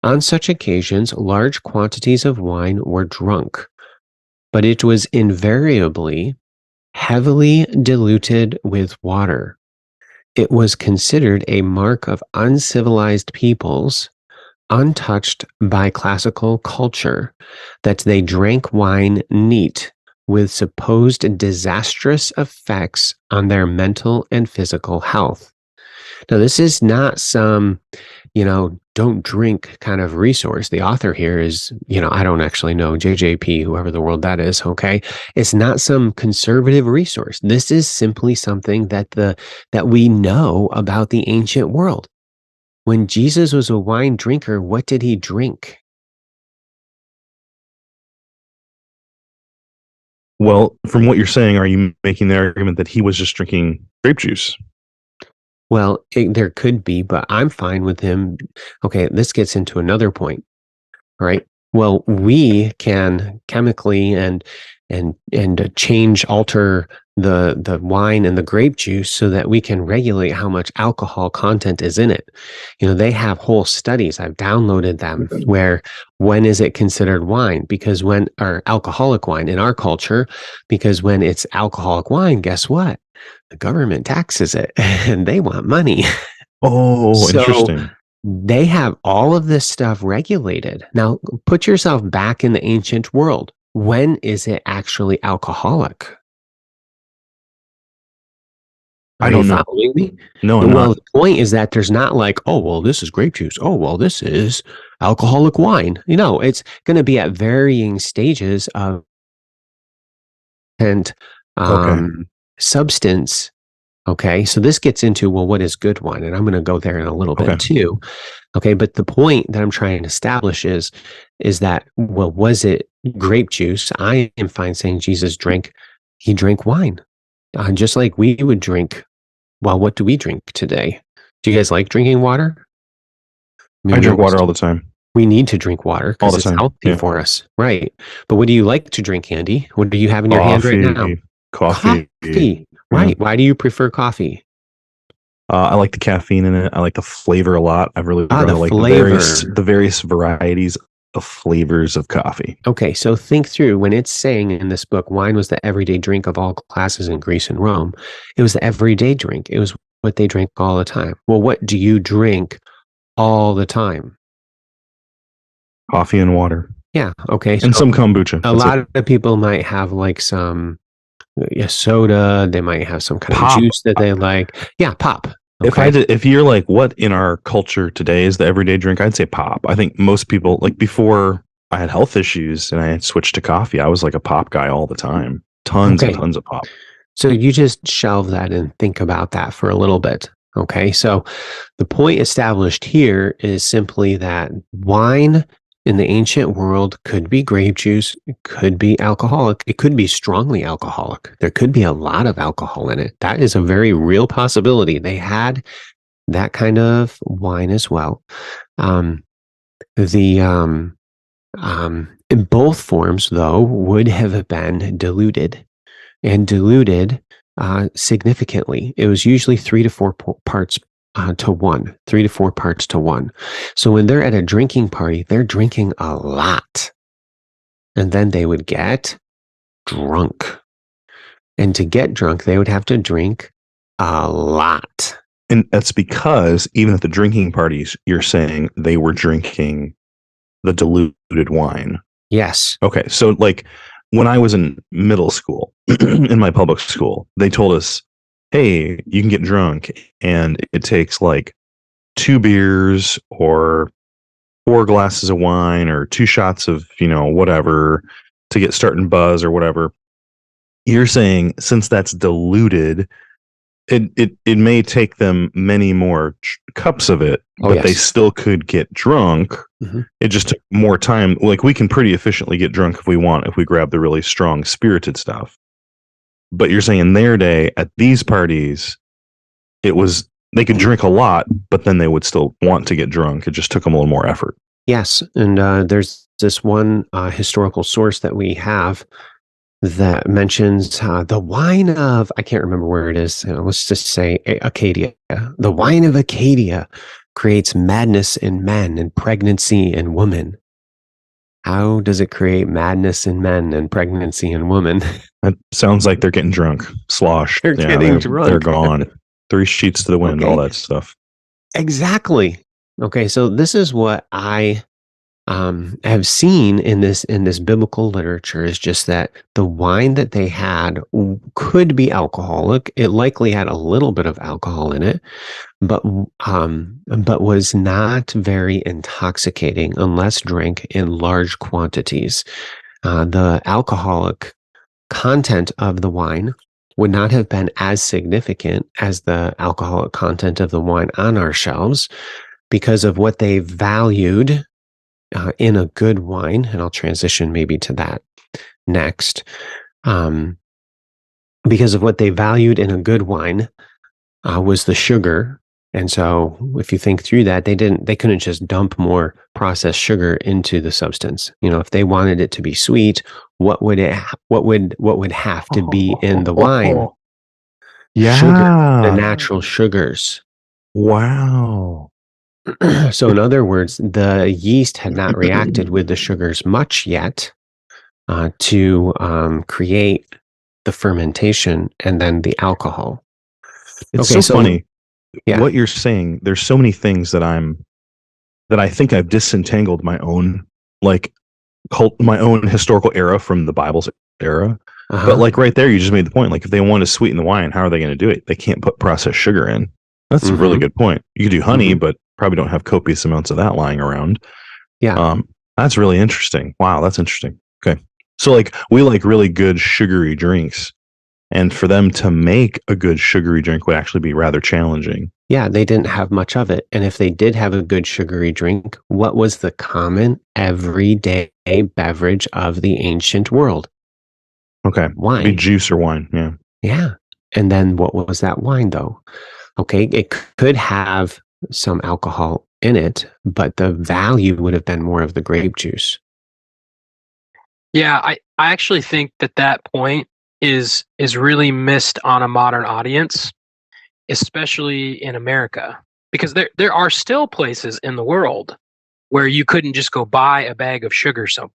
on such occasions, large quantities of wine were drunk, but it was invariably heavily diluted with water. It was considered a mark of uncivilized peoples, untouched by classical culture, that they drank wine neat, with supposed disastrous effects on their mental and physical health. Now, this is not some, don't drink kind of resource. The author here is, I don't actually know, JJP, whoever the world that is, okay? It's not some conservative resource. This is simply something that we know about the ancient world. When Jesus was a wine drinker, what did he drink? Well, from what you're saying, are you making the argument that he was just drinking grape juice? Well, there could be, but I'm fine with him. Okay, this gets into another point, right? Well, we can chemically and alter the wine and the grape juice so that we can regulate how much alcohol content is in it. They have whole studies. I've downloaded them where when is it considered wine? Or alcoholic wine in our culture, because when it's alcoholic wine, guess what? The government taxes it and they want money. Oh, so interesting. They have all of this stuff regulated. Now, put yourself back in the ancient world. When is it actually alcoholic? I don't know. Following me? No, I'm well, not. The point is that there's not like, oh, well, this is grape juice. Oh, well, this is alcoholic wine. It's going to be at varying stages of substance. Okay, so this gets into, well, what is good wine? And I'm going to go there in a little bit too. Okay, but the point that I'm trying to establish is that, well, was it grape juice? I am fine saying Jesus drank wine. Just like we would drink. Well, what do we drink today? Do you guys like drinking water? I drink water all the time. We need to drink water because it's healthy for us. Right. But what do you like to drink, Andy? What do you have in your hand right now? Coffee. Right. Why do you prefer coffee? I like the caffeine in it. I like the flavor a lot. I really like the various varieties of flavors of coffee. Okay, so think through when it's saying in this book, wine was the everyday drink of all classes in Greece and Rome. It was the everyday drink. It was what they drank all the time. Well, what do you drink all the time? Coffee and water. Yeah. Okay. And some kombucha. A lot of people might have like some soda. They might have some kind of juice that they like. Yeah, pop. Okay. If you're like, what in our culture today is the everyday drink, I'd say pop. I think most people, like before I had health issues and I had switched to coffee, I was like a pop guy all the time. Tons and tons of pop. So you just shelve that and think about that for a little bit. Okay. So the point established here is simply that wine in the ancient world could be grape juice, it could be alcoholic, it could be strongly alcoholic. There could be a lot of alcohol in it. That is a very real possibility. They had that kind of wine as well. In both forms, though, would have been diluted significantly. It was usually 3 to 4 parts to 1, 3 to 4 parts to 1. So when they're at a drinking party, they're drinking a lot. And then they would get drunk. And to get drunk, they would have to drink a lot. And that's because even at the drinking parties, you're saying they were drinking the diluted wine. Yes. Okay. So like when I was in middle school, in my public school, they told us, hey, you can get drunk and it takes like 2 beers or 4 glasses of wine or 2 shots of, whatever to get starting buzz or whatever. You're saying since that's diluted, it may take them many more cups of it, but they still could get drunk. Mm-hmm. It just took more time. Like we can pretty efficiently get drunk if we want, if we grab the really strong spirited stuff. But you're saying in their day at these parties, they could drink a lot, but then they would still want to get drunk. It just took them a little more effort. Yes. And there's this one historical source that we have that mentions the wine of, I can't remember where it is. Let's just say Acadia. The wine of Acadia creates madness in men and pregnancy in women. How does it create madness in men and pregnancy in women? That sounds like they're getting drunk, sloshed. They're getting drunk. They're gone. 3 sheets to the wind, all that stuff. Exactly. Okay, so this is what I have seen in this biblical literature is just that the wine that they had could be alcoholic. It likely had a little bit of alcohol in it, but was not very intoxicating unless drank in large quantities. The alcoholic content of the wine would not have been as significant as the alcoholic content of the wine on our shelves because of what they valued in a good wine. And I'll transition maybe to that next. Because of what they valued in a good wine was the sugar. And so if you think through that, they couldn't just dump more processed sugar into the substance. If they wanted it to be sweet, what would have to be in the wine? Yeah. Sugar, the natural sugars. Wow. So in other words, the yeast had not reacted with the sugars much yet to create the fermentation and then the alcohol. It's so funny. Yeah. What you're saying, there's so many things that I think I've disentangled my own my own historical era from the Bible's era. Uh-huh. But like right there, you just made the point. Like if they want to sweeten the wine, how are they going to do it? They can't put processed sugar in. That's a really good point. You could do honey, but probably don't have copious amounts of that lying around. Yeah. That's really interesting. Wow, that's interesting. Okay. So like we like really good sugary drinks. And for them to make a good sugary drink would actually be rather challenging. Yeah, they didn't have much of it. And if they did have a good sugary drink, what was the common everyday beverage of the ancient world? Okay. Wine. It'd be juice or wine. Yeah. Yeah. And then what was that wine though? Okay. It could have some alcohol in it, but the value would have been more of the grape juice. Yeah. I actually think that point is really missed on a modern audience, especially in America, because there are still places in the world where you couldn't just go buy a bag of sugar somewhere.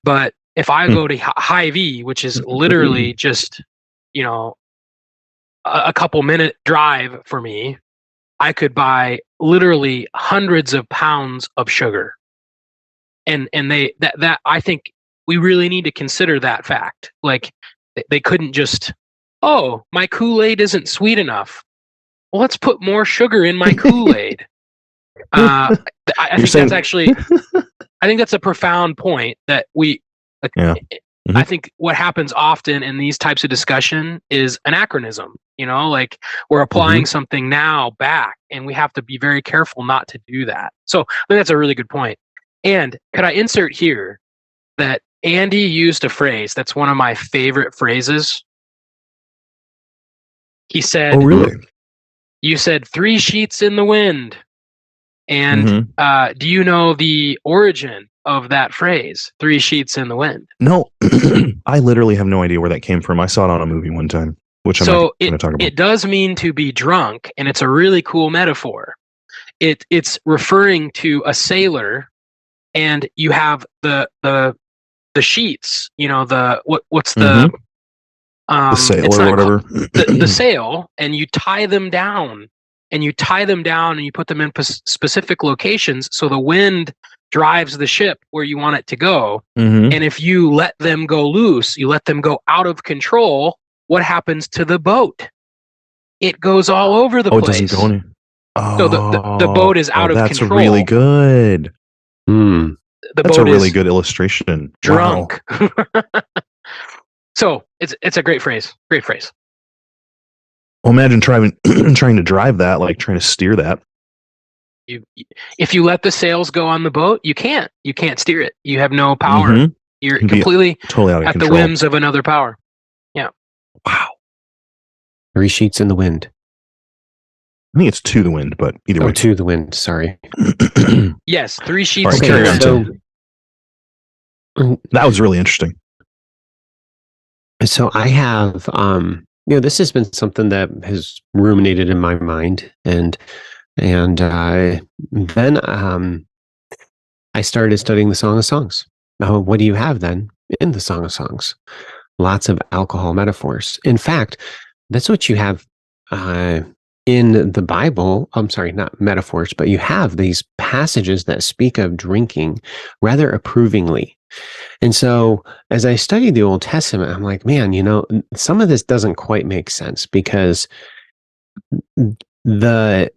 But if I go to Hy-Vee, which is literally just, a couple minute drive for me, I could buy literally hundreds of pounds of sugar. And that I think we really need to consider that fact. Like they couldn't just, oh, my Kool-Aid isn't sweet enough. Well, let's put more sugar in my Kool-Aid. I think that's actually, I think that's a profound point that we, I think what happens often in these types of discussion is anachronism, like we're applying something now back and we have to be very careful not to do that. So I think that's a really good point. And could I insert here that Andy used a phrase that's one of my favorite phrases. He said, "Oh, really? You said 3 sheets in the wind." And do you know the origin of that phrase, 3 sheets in the wind? No, I literally have no idea where that came from. I saw it on a movie one time. which I'm not going to talk about. It does mean to be drunk, and it's a really cool metaphor. It's referring to a sailor, and you have the sheets, what's the sail or whatever, the sail, and you tie them down, and you put them in specific locations so the wind drives the ship where you want it to go. And if you let them go loose, you let them go out of control, what happens to the boat? It goes all over the place. It doesn't go any. So the boat is out of control. That's really good. That's a really good illustration. Drunk. Wow. So it's a great phrase. Great phrase. Well, imagine trying to drive that, like trying to steer that. If you let the sails go on the boat, you can't steer it. You have no power. You're completely totally out of at control. The whims of another power. Yeah. Wow. 3 sheets in the wind. I think it's to the wind, but either way. To the wind. Sorry. Yes, 3 sheets. Right, carry on, Tim. That was really interesting. So I have, this has been something that has ruminated in my mind, and then I started studying the Song of Songs. Now, what do you have then in the Song of Songs? Lots of alcohol metaphors. In fact, that's what you have in the Bible. I'm sorry, not metaphors, but you have these passages that speak of drinking rather approvingly. And so as I studied the Old Testament, I'm like, man, some of this doesn't quite make sense, because the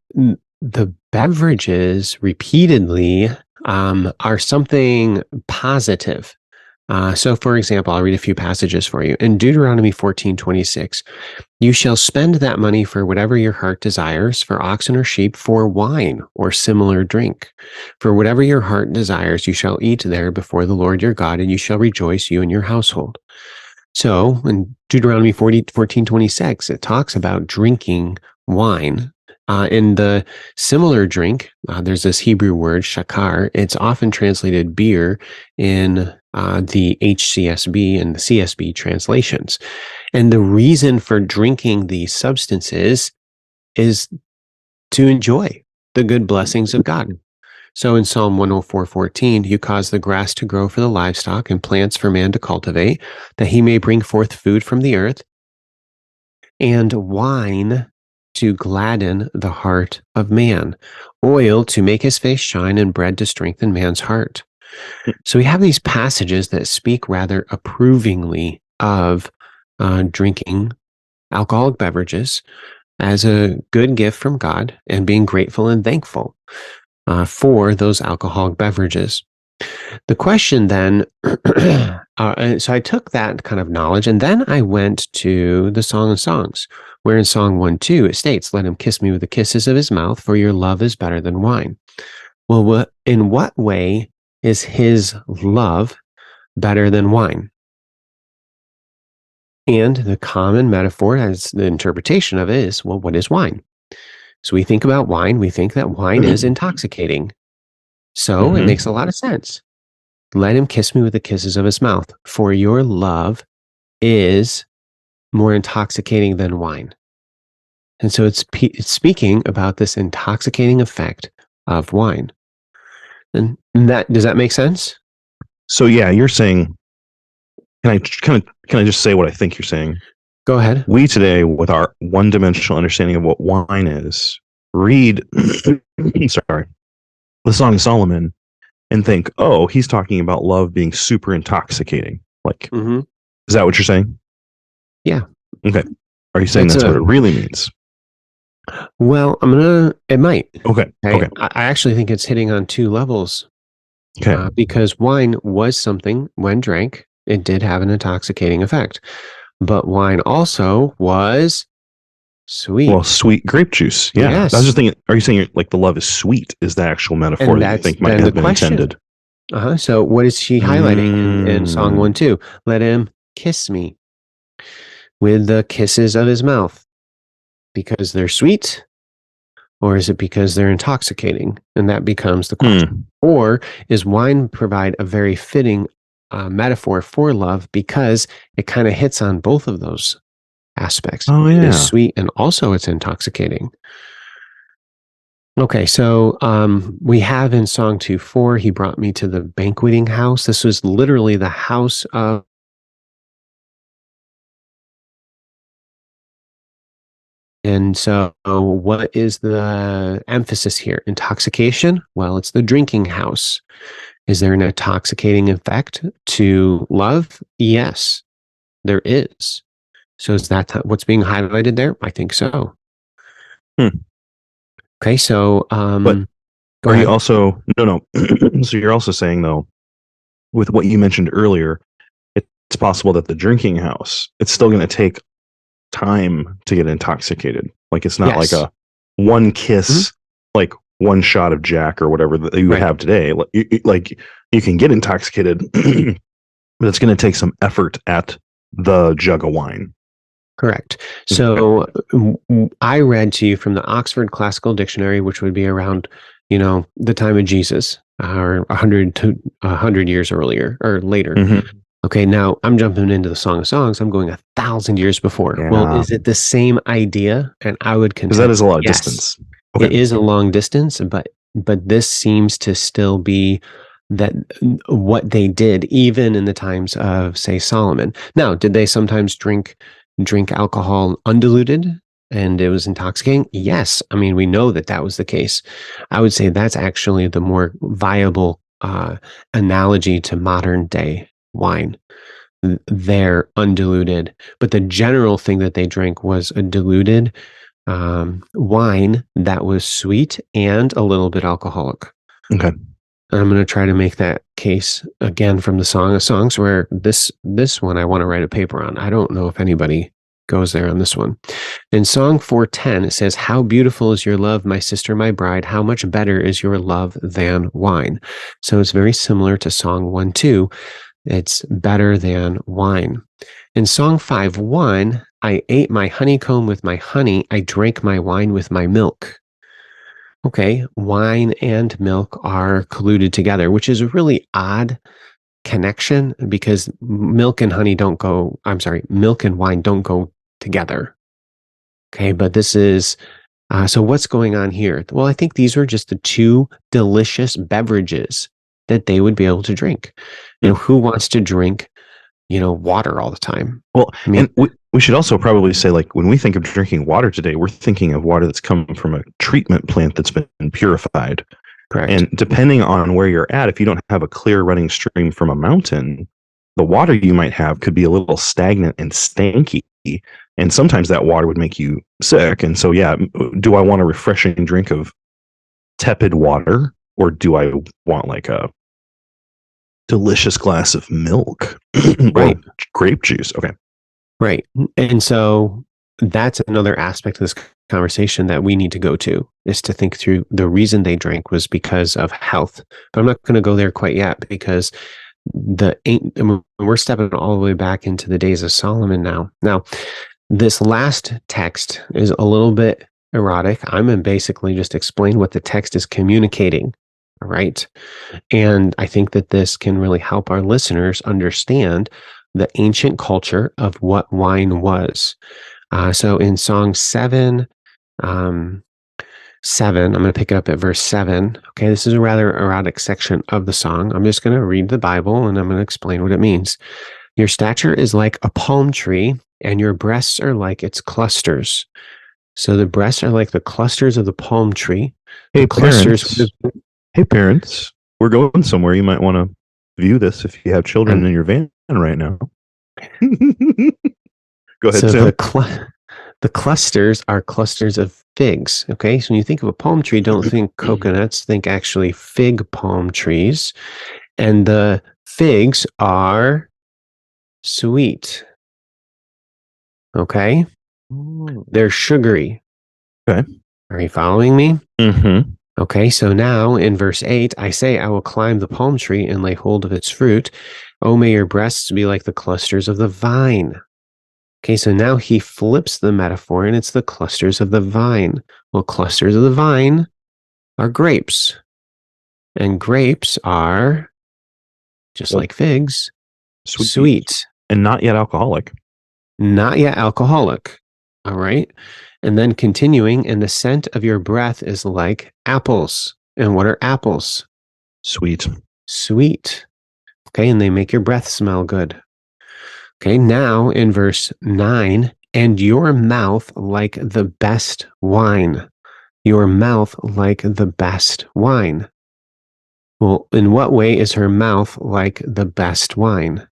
beverages repeatedly are something positive. So, for example, I'll read a few passages for you. In Deuteronomy 14:26, you shall spend that money for whatever your heart desires, for oxen or sheep, for wine or similar drink. For whatever your heart desires, you shall eat there before the Lord your God, and you shall rejoice, you and your household. So, in Deuteronomy 14:26, it talks about drinking wine. In the similar drink, there's this Hebrew word, shakar. It's often translated beer in the HCSB and the CSB translations. And the reason for drinking these substances is to enjoy the good blessings of God. So in Psalm 104:14, you cause the grass to grow for the livestock and plants for man to cultivate, that he may bring forth food from the earth, and wine to gladden the heart of man, oil to make his face shine, and bread to strengthen man's heart. So we have these passages that speak rather approvingly of drinking alcoholic beverages as a good gift from God, and being grateful and thankful for those alcoholic beverages. The question then, so I took that kind of knowledge, and then I went to the Song of Songs, where in Song 1:2 it states, "Let him kiss me with the kisses of his mouth, for your love is better than wine." Well, in what way is his love better than wine? And the common metaphor, as the interpretation of it is, well, what is wine? So we think about wine, we think that wine is intoxicating. So it makes a lot of sense. Let him kiss me with the kisses of his mouth, for your love is more intoxicating than wine. And so it's speaking about this intoxicating effect of wine. And does that make sense? So yeah, you're saying, can I just say what I think you're saying? Go ahead. We today, with our one-dimensional understanding of what wine is, read the Song of Solomon and think, oh, he's talking about love being super intoxicating. Like, is that what you're saying? Yeah. Okay. Are you saying that's what it really means? Well, it might. Okay. I actually think it's hitting on 2 levels. Okay. Because wine was something, when drank, it did have an intoxicating effect. But wine also was sweet. Well, sweet grape juice. Yeah. Yes. I was just thinking, are you saying like the love is sweet? Is the actual metaphor that you think might have been intended? So what is she highlighting in Song 1:2? Let him kiss me with the kisses of his mouth, because they're sweet, or is it because they're intoxicating? And that becomes the question. Or is wine provide a very fitting metaphor for love, because it kind of hits on both of those aspects. Oh, yeah. It is sweet, and also it's intoxicating. Okay, so we have in Song 2:4, he brought me to the banqueting house. This was literally the house of. And so, what is the emphasis here? Intoxication? Well, it's the drinking house. Is there an intoxicating effect to love? Yes, there is. So, is that what's being highlighted there? I think so. Okay, so, but go are ahead. you also, no. So you're also saying, though, with what you mentioned earlier, it's possible that the drinking house, it's still going to take time to get intoxicated. Like it's not like a one kiss, like one shot of Jack or whatever that you have today. Like you can get intoxicated, but it's going to take some effort at the jug of wine. Correct. So I read to you from the Oxford Classical Dictionary, which would be around, the time of Jesus, or 100 years earlier or later. Mm-hmm. Okay, now I'm jumping into the Song of Songs. I'm going 1,000 years before. Yeah. Well, is it the same idea? And I would contend, because that is a lot of distance. Okay. It is a long distance, but this seems to still be that what they did, even in the times of, say, Solomon. Now, did they sometimes drink alcohol undiluted and it was intoxicating? Yes. I mean, we know that was the case. I would say that's actually the more viable analogy to modern day wine. They're undiluted, but the general thing that they drank was a diluted wine that was sweet and a little bit alcoholic. Okay. I'm going to try to make that case again from the Song of Songs, where this one I want to write a paper on. I don't know if anybody goes there on this one. In Song 4:10, it says, "How beautiful is your love, my sister, my bride. How much better is your love than wine." So it's very similar to Song 1:2. It's better than wine. In Song 5:1, I ate my honeycomb with my honey. I drank my wine with my milk. Okay, wine and milk are colluded together, which is a really odd connection because milk and wine don't go together. Okay, but this is, so what's going on here? Well, I think these are just the two delicious beverages that they would be able to drink. Who wants to drink, water all the time? Well, I mean, and we should also probably say, like, when we think of drinking water today, we're thinking of water that's come from a treatment plant that's been purified. Correct. And depending on where you're at, if you don't have a clear running stream from a mountain, the water you might have could be a little stagnant and stanky. And sometimes that water would make you sick. And so, yeah, do I want a refreshing drink of tepid water, or do I want like a delicious glass of milk right. or grape juice? Okay. Right. And so that's another aspect of this conversation that we need to go to, is to think through the reason they drank was because of health. But I'm not going to go there quite yet, because we're stepping all the way back into the days of Solomon now. Now, this last text is a little bit erotic. I'm going to basically just explain what the text is communicating. All right. And I think that this can really help our listeners understand the ancient culture of what wine was. So in Song 7, I'm going to pick it up at verse 7. Okay, this is a rather erotic section of the song. I'm just going to read the Bible and I'm going to explain what it means. Your stature is like a palm tree, and your breasts are like its clusters. So the breasts are like the clusters of the palm tree. Hey, parents, we're going somewhere. You might want to view this if you have children in your van right now. Go ahead, so Tim. The clusters are clusters of figs. Okay, so when you think of a palm tree, don't think coconuts, think actually fig palm trees. And the figs are sweet. Okay, they're sugary. Okay, are you following me? Mm-hmm. Okay, so now in verse 8, I say, I will climb the palm tree and lay hold of its fruit. Oh, may your breasts be like the clusters of the vine. Okay, so now he flips the metaphor, and it's the clusters of the vine. Well, clusters of the vine are grapes. And grapes are, just like figs, sweet. And not yet alcoholic. not yet alcoholic. All right. And then continuing, and the scent of your breath is like apples. And what are apples? Sweet. Sweet. Okay. And they make your breath smell good. Okay. Now in verse 9, and your mouth like the best wine. Your mouth like the best wine. Well, in what way is her mouth like the best wine?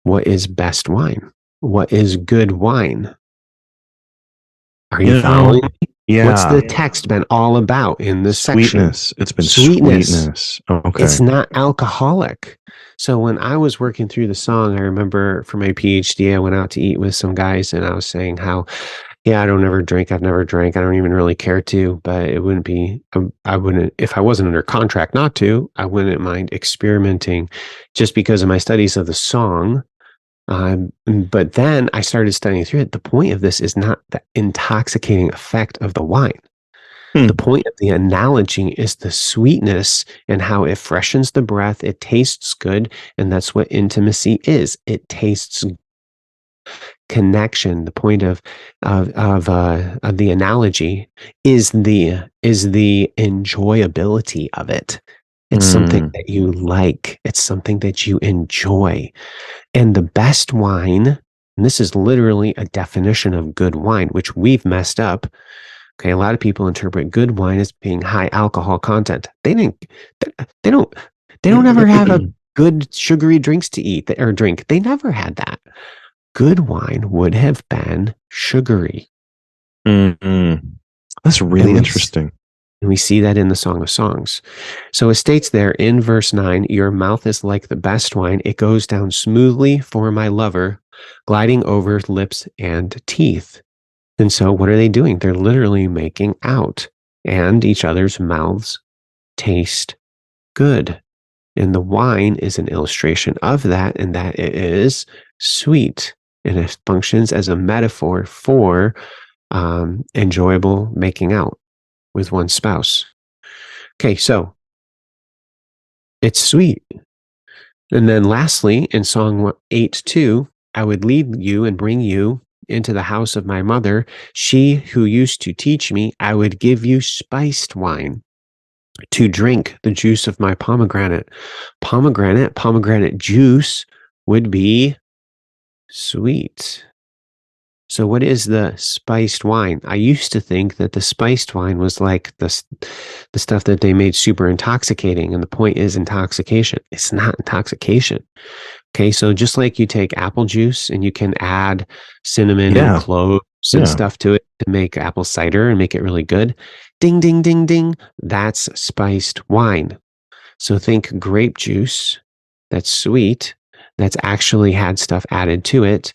What is best wine? What is good wine? Are you following? Yeah. What's the text been all about in this sweetness. section? It's been sweetness. Okay. It's not alcoholic. So when I was working through the song, I remember for my PhD, I went out to eat with some guys and I was saying how, yeah, I don't ever drink. I've never drank. I don't even really care to, but it wouldn't be, I wouldn't, if I wasn't under contract not to, I wouldn't mind experimenting just because of my studies of the song. But then I started studying through it. The point of this is not the intoxicating effect of the wine. The point of the analogy is the sweetness and how it freshens the breath. It tastes good. And that's what intimacy is. It tastes connection. The point of the analogy is the enjoyability of it. It's something that you like. It's something that you enjoy. And the best wine, and this is literally a definition of good wine, which we've messed up. Okay, a lot of people interpret good wine as being high alcohol content. They don't ever have a good sugary drinks to eat or drink. They never had that. Good wine would have been sugary. That's really interesting. And we see that in the Song of Songs. So it states there in verse 9, your mouth is like the best wine. It goes down smoothly for my lover, gliding over lips and teeth. And so what are they doing? They're literally making out, and each other's mouths taste good. And the wine is an illustration of that, and that it is sweet. And it functions as a metaphor for enjoyable making out with one's spouse. Okay, so it's sweet. And then lastly, in Song 8:2, I would lead you and bring you into the house of my mother. She who used to teach me, I would give you spiced wine to drink the juice of my pomegranate. Pomegranate juice would be sweet. So what is the spiced wine? I used to think that the spiced wine was like the stuff that they made super intoxicating. And the point is intoxication. It's not intoxication. Okay, so just like you take apple juice and you can add cinnamon and cloves and stuff to it to make apple cider and make it really good. Ding, ding, ding, ding. That's spiced wine. So think grape juice that's sweet, that's actually had stuff added to it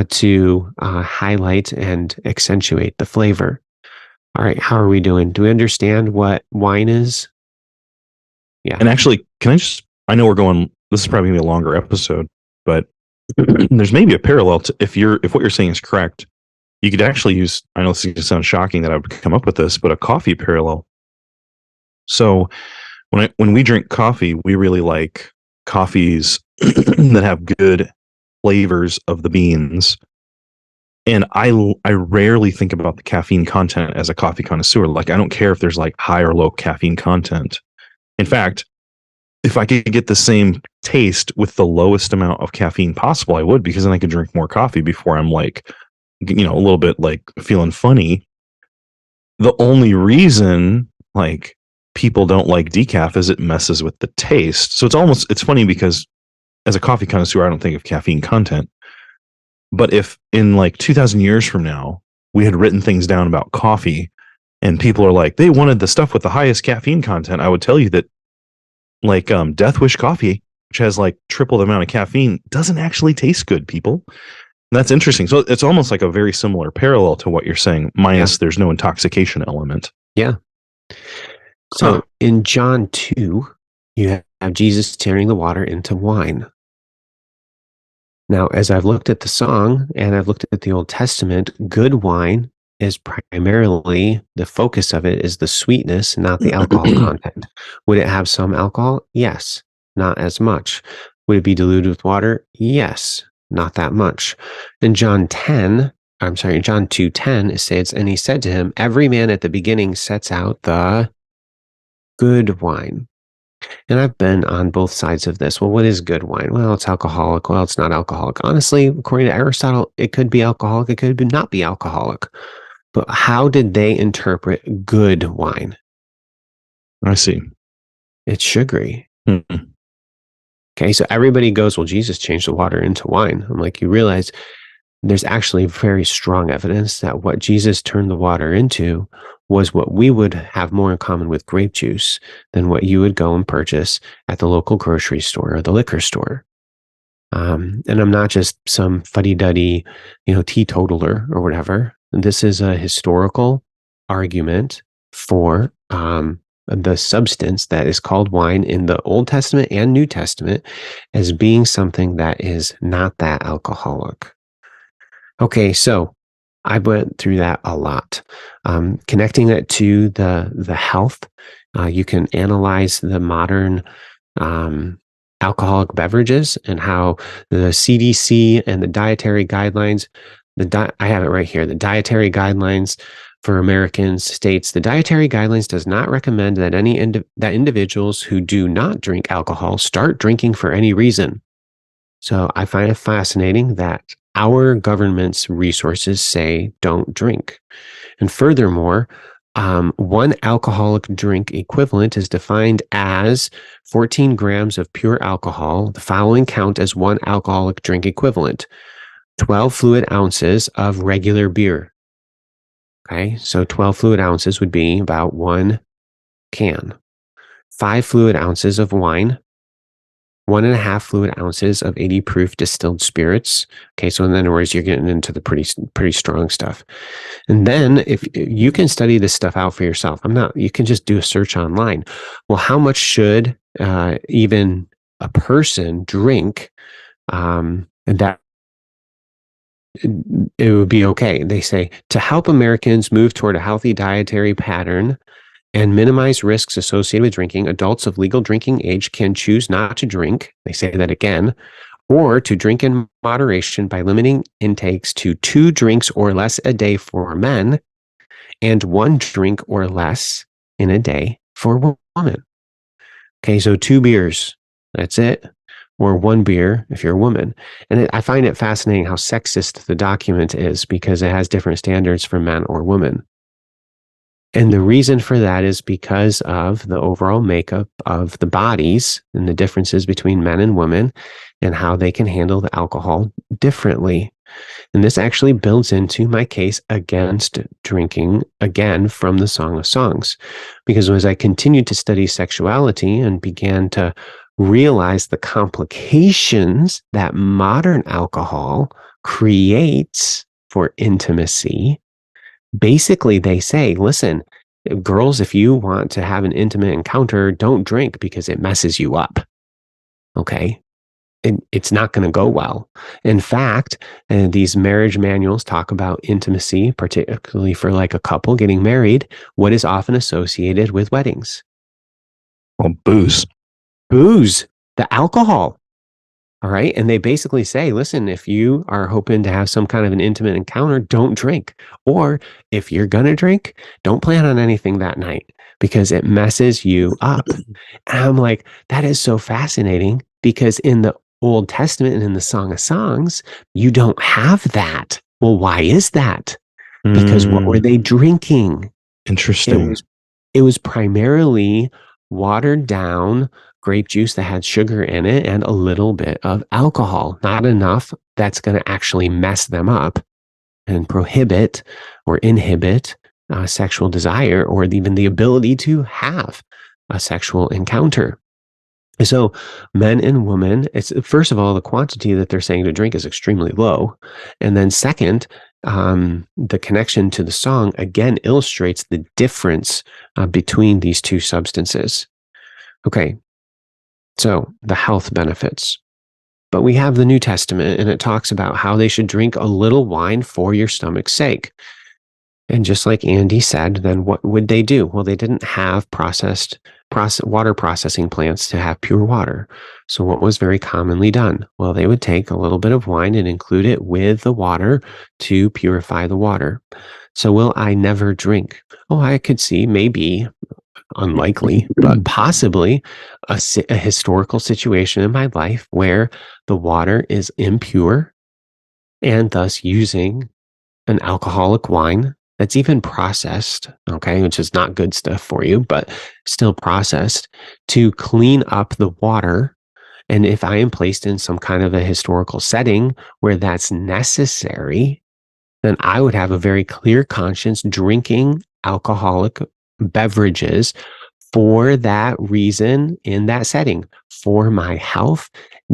to highlight and accentuate the flavor. All right, how are we doing? Do we understand what wine is? Yeah. And actually, I know we're going, this is probably going to be a longer episode, but there's maybe a parallel to, if what you're saying is correct, you could actually use, I know this is going to sound shocking that I would come up with this, but a coffee parallel. So when we drink coffee, we really like coffees that have good flavors of the beans. And I rarely think about the caffeine content as a coffee connoisseur. Like, I don't care if there's like high or low caffeine content. In fact, if I could get the same taste with the lowest amount of caffeine possible, I would, because then I could drink more coffee before I'm like, a little bit like feeling funny. The only reason like people don't like decaf is it messes with the taste. So it's funny because as a coffee connoisseur, I don't think of caffeine content. But if in like 2,000 years from now, we had written things down about coffee and people are like, they wanted the stuff with the highest caffeine content, I would tell you that like Death Wish coffee, which has like triple the amount of caffeine, doesn't actually taste good, people. And that's interesting. So it's almost like a very similar parallel to what you're saying, minus there's no intoxication element. Yeah. So in John 2, you have Jesus turning the water into wine. Now, as I've looked at the song and I've looked at the Old Testament, good wine is primarily, the focus of it is the sweetness, not the alcohol content. Would it have some alcohol? Yes, not as much. Would it be diluted with water? Yes, not that much. In John 2:10, it says, and he said to him, every man at the beginning sets out the good wine. And I've been on both sides of this. Well, what is good wine? Well, it's alcoholic. Well, it's not alcoholic. Honestly, according to Aristotle, it could be alcoholic. It could not be alcoholic. But how did they interpret good wine? I see. It's sugary. Mm-hmm. Okay, so everybody goes, well, Jesus changed the water into wine. I'm like, you realize there's actually very strong evidence that what Jesus turned the water into was what we would have more in common with grape juice than what you would go and purchase at the local grocery store or the liquor store. And I'm not just some fuddy-duddy, teetotaler or whatever. This is a historical argument for the substance that is called wine in the Old Testament and New Testament as being something that is not that alcoholic. Okay, so I went through that a lot. Connecting it to the health, you can analyze the modern alcoholic beverages and how the CDC and the dietary guidelines, I have it right here, the dietary guidelines for Americans states the dietary guidelines does not recommend that that individuals who do not drink alcohol start drinking for any reason. So I find it fascinating that our government's resources say don't drink. And furthermore, one alcoholic drink equivalent is defined as 14 grams of pure alcohol. The following count as one alcoholic drink equivalent: 12 fluid ounces of regular beer. Okay, so 12 fluid ounces would be about 1 can. 5 fluid ounces of wine. 1.5 fluid ounces of 80 proof distilled spirits. Okay, so in other words, you're getting into the pretty strong stuff. And then if you can study this stuff out for yourself, you can just do a search online. Well, how much should even a person drink that it would be okay? They say to help Americans move toward a healthy dietary pattern and minimize risks associated with drinking, adults of legal drinking age can choose not to drink. They say that again, or to drink in moderation by limiting intakes to 2 drinks or less a day for men and 1 drink or less in a day for women. Okay, so 2 beers, that's it, or 1 beer if you're a woman. And I find it fascinating how sexist the document is because it has different standards for men or women. And the reason for that is because of the overall makeup of the bodies and the differences between men and women and how they can handle the alcohol differently. And this actually builds into my case against drinking, again, from the Song of Songs. Because as I continued to study sexuality and began to realize the complications that modern alcohol creates for intimacy, basically, they say, listen, girls, if you want to have an intimate encounter, don't drink because it messes you up. Okay? It's not going to go well. In fact, these marriage manuals talk about intimacy, particularly for like a couple getting married. What is often associated with weddings? Well, booze. Booze, the alcohol. All right. And they basically say, listen, if you are hoping to have some kind of an intimate encounter, don't drink. Or if you're going to drink, don't plan on anything that night because it messes you up. And I'm like, that is so fascinating because in the Old Testament and in the Song of Songs, you don't have that. Well, why is that? Because what were they drinking? Interesting. It was primarily watered down grape juice that had sugar in it and a little bit of alcohol, not enough that's going to actually mess them up and prohibit or inhibit sexual desire or even the ability to have a sexual encounter. So men and women, it's first of all, the quantity that they're saying to drink is extremely low. And then second, the connection to the song again illustrates the difference between these two substances. Okay. So the health benefits. But we have the New Testament and it talks about how they should drink a little wine for your stomach's sake. And just like Andy said, then what would they do? Well, they didn't have processed water processing plants to have pure water. So what was very commonly done? Well, they would take a little bit of wine and include it with the water to purify the water. So will I never drink? Oh, I could see, maybe, unlikely, but possibly a historical situation in my life where the water is impure, and thus using an alcoholic wine that's even processed, okay, which is not good stuff for you, but still processed, to clean up the water. And if I am placed in some kind of a historical setting where that's necessary, then I would have a very clear conscience drinking alcoholic beverages for that reason in that setting, for my health,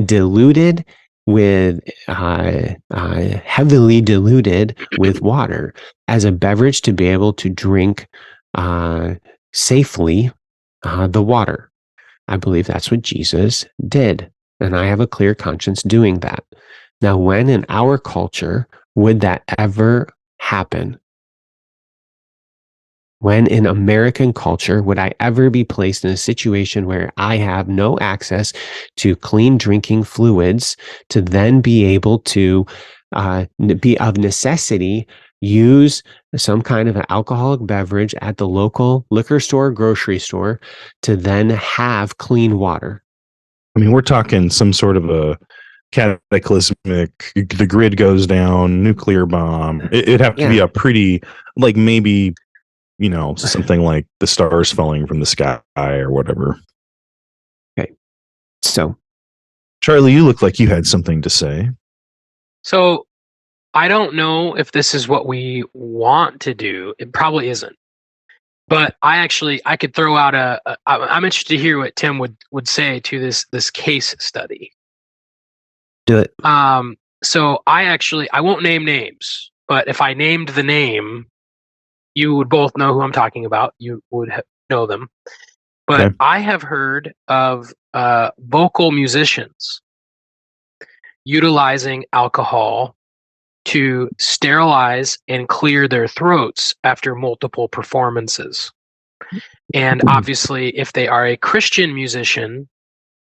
diluted with heavily diluted with water as a beverage to be able to drink safely the water. I believe that's what Jesus did, and I have a clear conscience doing that. Now, when in our culture would that ever happen? When in American culture would I ever be placed in a situation where I have no access to clean drinking fluids to then be able to be of necessity use some kind of an alcoholic beverage at the local liquor store, grocery store to then have clean water? I mean, we're talking some sort of a cataclysmic, the grid goes down, nuclear bomb. It'd have to be a pretty, like, maybe, something like the stars falling from the sky or whatever. Okay. So, Charlie, you look like you had something to say. So, I don't know if this is what we want to do. It probably isn't. But I could throw out I'm interested to hear what Tim would say to this case study. Do it. So I won't name names, but if I named the name, you would both know who I'm talking about. You would know them. But okay. I have heard of vocal musicians utilizing alcohol to sterilize and clear their throats after multiple performances. And obviously, if they are a Christian musician,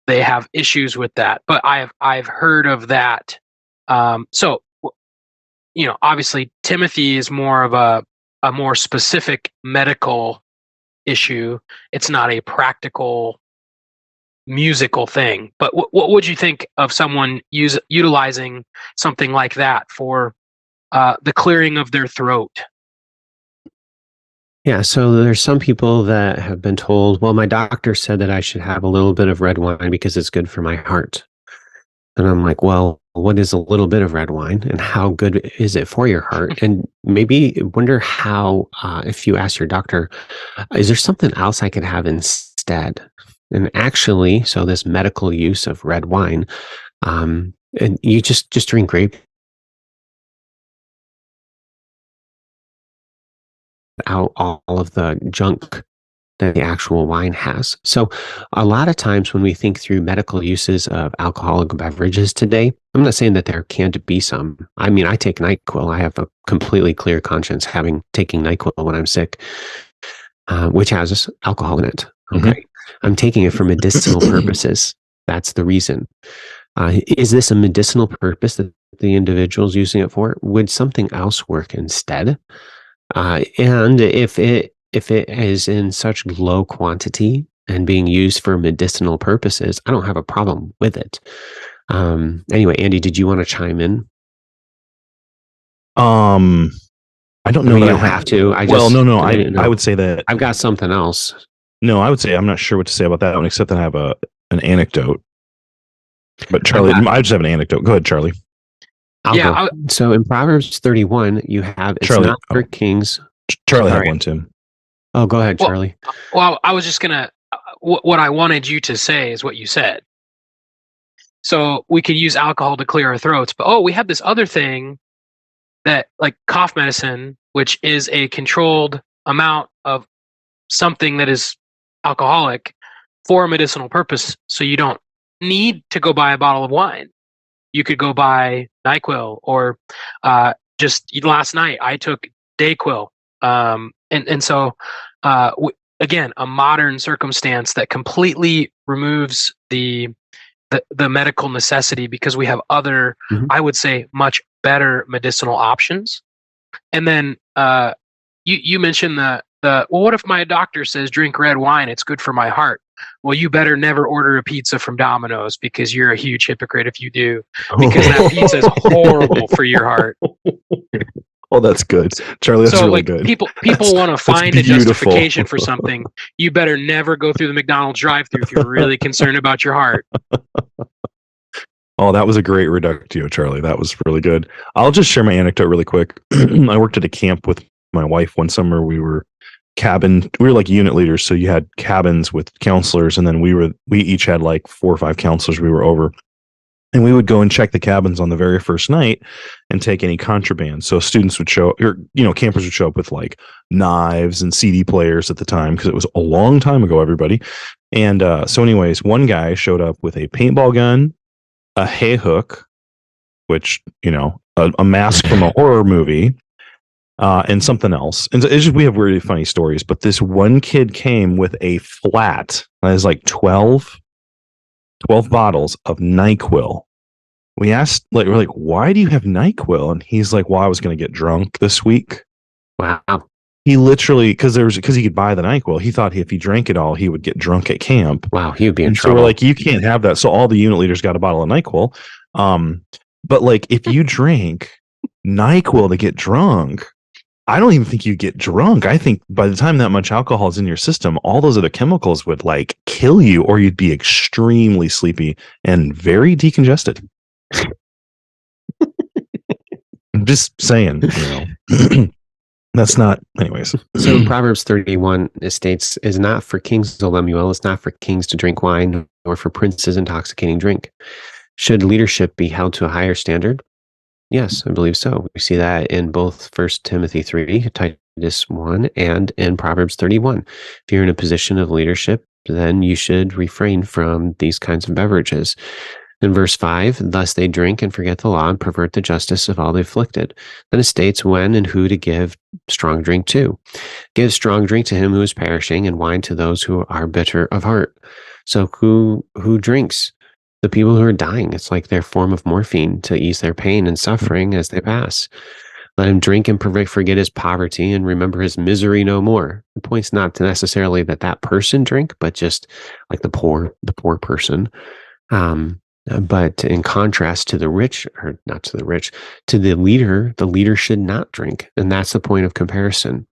they have issues with that. But I've heard of that. So, obviously, Timothy is more of a more specific medical issue. It's not a practical musical thing. But what would you think of someone utilizing something like that for the clearing of their throat? Yeah, so there's some people that have been told, well, my doctor said that I should have a little bit of red wine because it's good for my heart. And I'm like, well, what is a little bit of red wine and how good is it for your heart? And maybe wonder how, if you ask your doctor, is there something else I could have instead? And actually, so this medical use of red wine, and you just drink grape out all of the junk that the actual wine has. So a lot of times when we think through medical uses of alcoholic beverages today, I'm not saying that there can't be some. I mean, I take NyQuil. I have a completely clear conscience taking NyQuil when I'm sick, which has alcohol in it. Okay. Mm-hmm. I'm taking it for medicinal purposes. That's the reason. Is this a medicinal purpose that the individual's using it for? Would something else work instead? And if it is in such low quantity and being used for medicinal purposes, I don't have a problem with it. Anyway, Andy, did you want to chime in? I don't know. You don't have to. No. I would say that I've got something else. No, I would say I'm not sure what to say about that one, except that I have an anecdote. But Charlie, I just have an anecdote. Go ahead, Charlie. So in Proverbs 31, you have it's Charlie, not for kings. Charlie had one, Tim. Oh, go ahead, Charlie. Well, I was just gonna. What I wanted you to say is what you said. So we could use alcohol to clear our throats, but we have this other thing that, like cough medicine, which is a controlled amount of something that is alcoholic for a medicinal purpose. So you don't need to go buy a bottle of wine. You could go buy NyQuil, or just last night I took Dayquil. And so again, a modern circumstance that completely removes the medical necessity because we have other, I would say, much better medicinal options. And then you mentioned well, what if my doctor says drink red wine, it's good for my heart? Well, you better never order a pizza from Domino's because you're a huge hypocrite if you do, because that pizza is horrible for your heart. Oh, that's good, Charlie. That's really good. People want to find a justification for something. You better never go through the McDonald's drive-thru if you're really concerned about your heart. Oh, that was a great reductio, Charlie. That was really good. I'll just share my anecdote really quick. I worked at a camp with my wife one summer. We were like unit leaders, so you had cabins with counselors, and then we each had like 4 or 5 counselors we were over. And we would go and check the cabins on the very first night and take any contraband. So students would show, or campers would show up with like knives and CD players at the time, because it was a long time ago, everybody. And so anyways, one guy showed up with a paintball gun, a hay hook, which, a mask from a horror movie, and something else. And it's just, we have really funny stories, but this one kid came with a flat that is like 12 bottles of NyQuil. We asked, we're like, why do you have NyQuil? And he's like, well, I was going to get drunk this week. Wow. He literally, because he could buy the NyQuil, he thought if he drank it all, he would get drunk at camp. Wow, he would be in trouble. trouble. So we're like, you can't have that. So all the unit leaders got a bottle of NyQuil. But like, if you drank NyQuil to get drunk, I don't even think you get drunk. I think by the time that much alcohol is in your system, all those other chemicals would like kill you, or you'd be extremely sleepy and very decongested. I'm just saying, that's not, anyways. So Proverbs 31 states, is not for kings, O Lemuel, it's not for kings to drink wine, or for princes intoxicating drink. Should leadership be held to a higher standard? Yes, I believe so. We see that in both 1 Timothy 3, Titus 1, and in Proverbs 31. If you're in a position of leadership, then you should refrain from these kinds of beverages. In verse 5, thus they drink and forget the law and pervert the justice of all the afflicted. Then it states when and who to give strong drink to. Give strong drink to him who is perishing, and wine to those who are bitter of heart. So who drinks? The people who are dying. It's like their form of morphine to ease their pain and suffering as they pass. Let him drink and forget his poverty and remember his misery no more. The point's not to necessarily that person drink, but just like the poor person. But in contrast to the rich, or not to the rich, to the leader should not drink. And that's the point of comparison.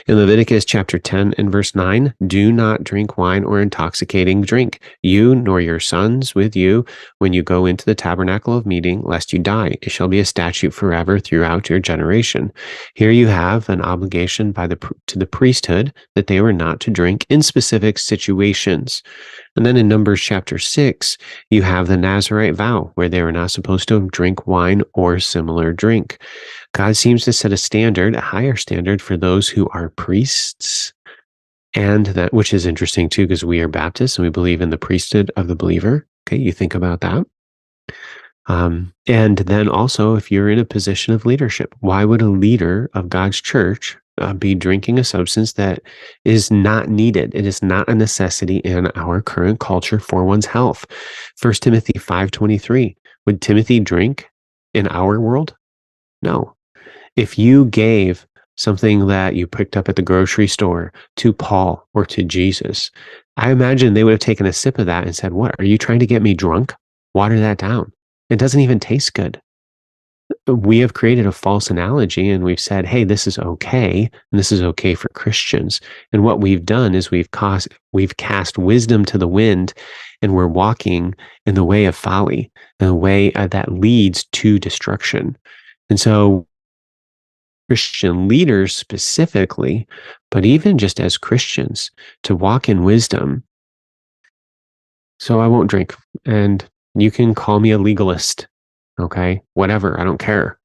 In Leviticus chapter 10 and verse 9, do not drink wine or intoxicating drink, you nor your sons with you, when you go into the tabernacle of meeting, lest you die. It shall be a statute forever throughout your generation. Here you have an obligation to the priesthood that they were not to drink in specific situations. And then in Numbers chapter 6, you have the Nazirite vow, where they were not supposed to drink wine or similar drink. God seems to set a higher standard for those who are priests, and that, which is interesting too, because we are Baptists and we believe in the priesthood of the believer. Okay, you think about that. And then also, if you're in a position of leadership, why would a leader of God's church be drinking a substance that is not needed? It is not a necessity in our current culture for one's health. 1 Timothy 5:23. Would Timothy drink in our world? No. If you gave something that you picked up at the grocery store to Paul or to Jesus, I imagine they would have taken a sip of that and said, what, are you trying to get me drunk? Water that down. It doesn't even taste good. We have created a false analogy and we've said, hey, this is okay, and this is okay for Christians. And what we've done is we've cast wisdom to the wind, and we're walking in the way of folly, in a way that leads to destruction. And so Christian leaders specifically, but even just as Christians, to walk in wisdom. So I won't drink, and you can call me a legalist. Okay, whatever, I don't care.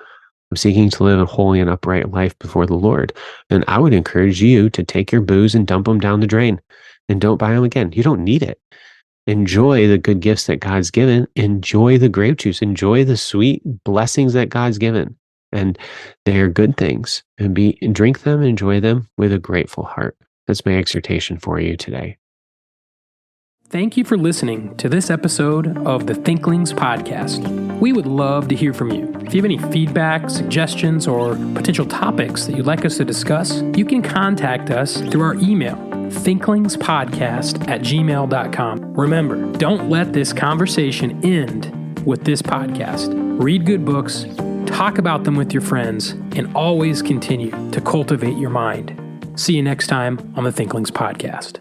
I'm seeking to live a holy and upright life before the Lord. And I would encourage you to take your booze and dump them down the drain and don't buy them again. You don't need it. Enjoy the good gifts that God's given. Enjoy the grape juice. Enjoy the sweet blessings that God's given. And they are good things. And drink them, enjoy them with a grateful heart. That's my exhortation for you today. Thank you for listening to this episode of the Thinklings podcast. We would love to hear from you. If you have any feedback, suggestions, or potential topics that you'd like us to discuss, you can contact us through our email, thinklingspodcast@gmail.com. Remember, don't let this conversation end with this podcast. Read good books, talk about them with your friends, and always continue to cultivate your mind. See you next time on the Thinklings podcast.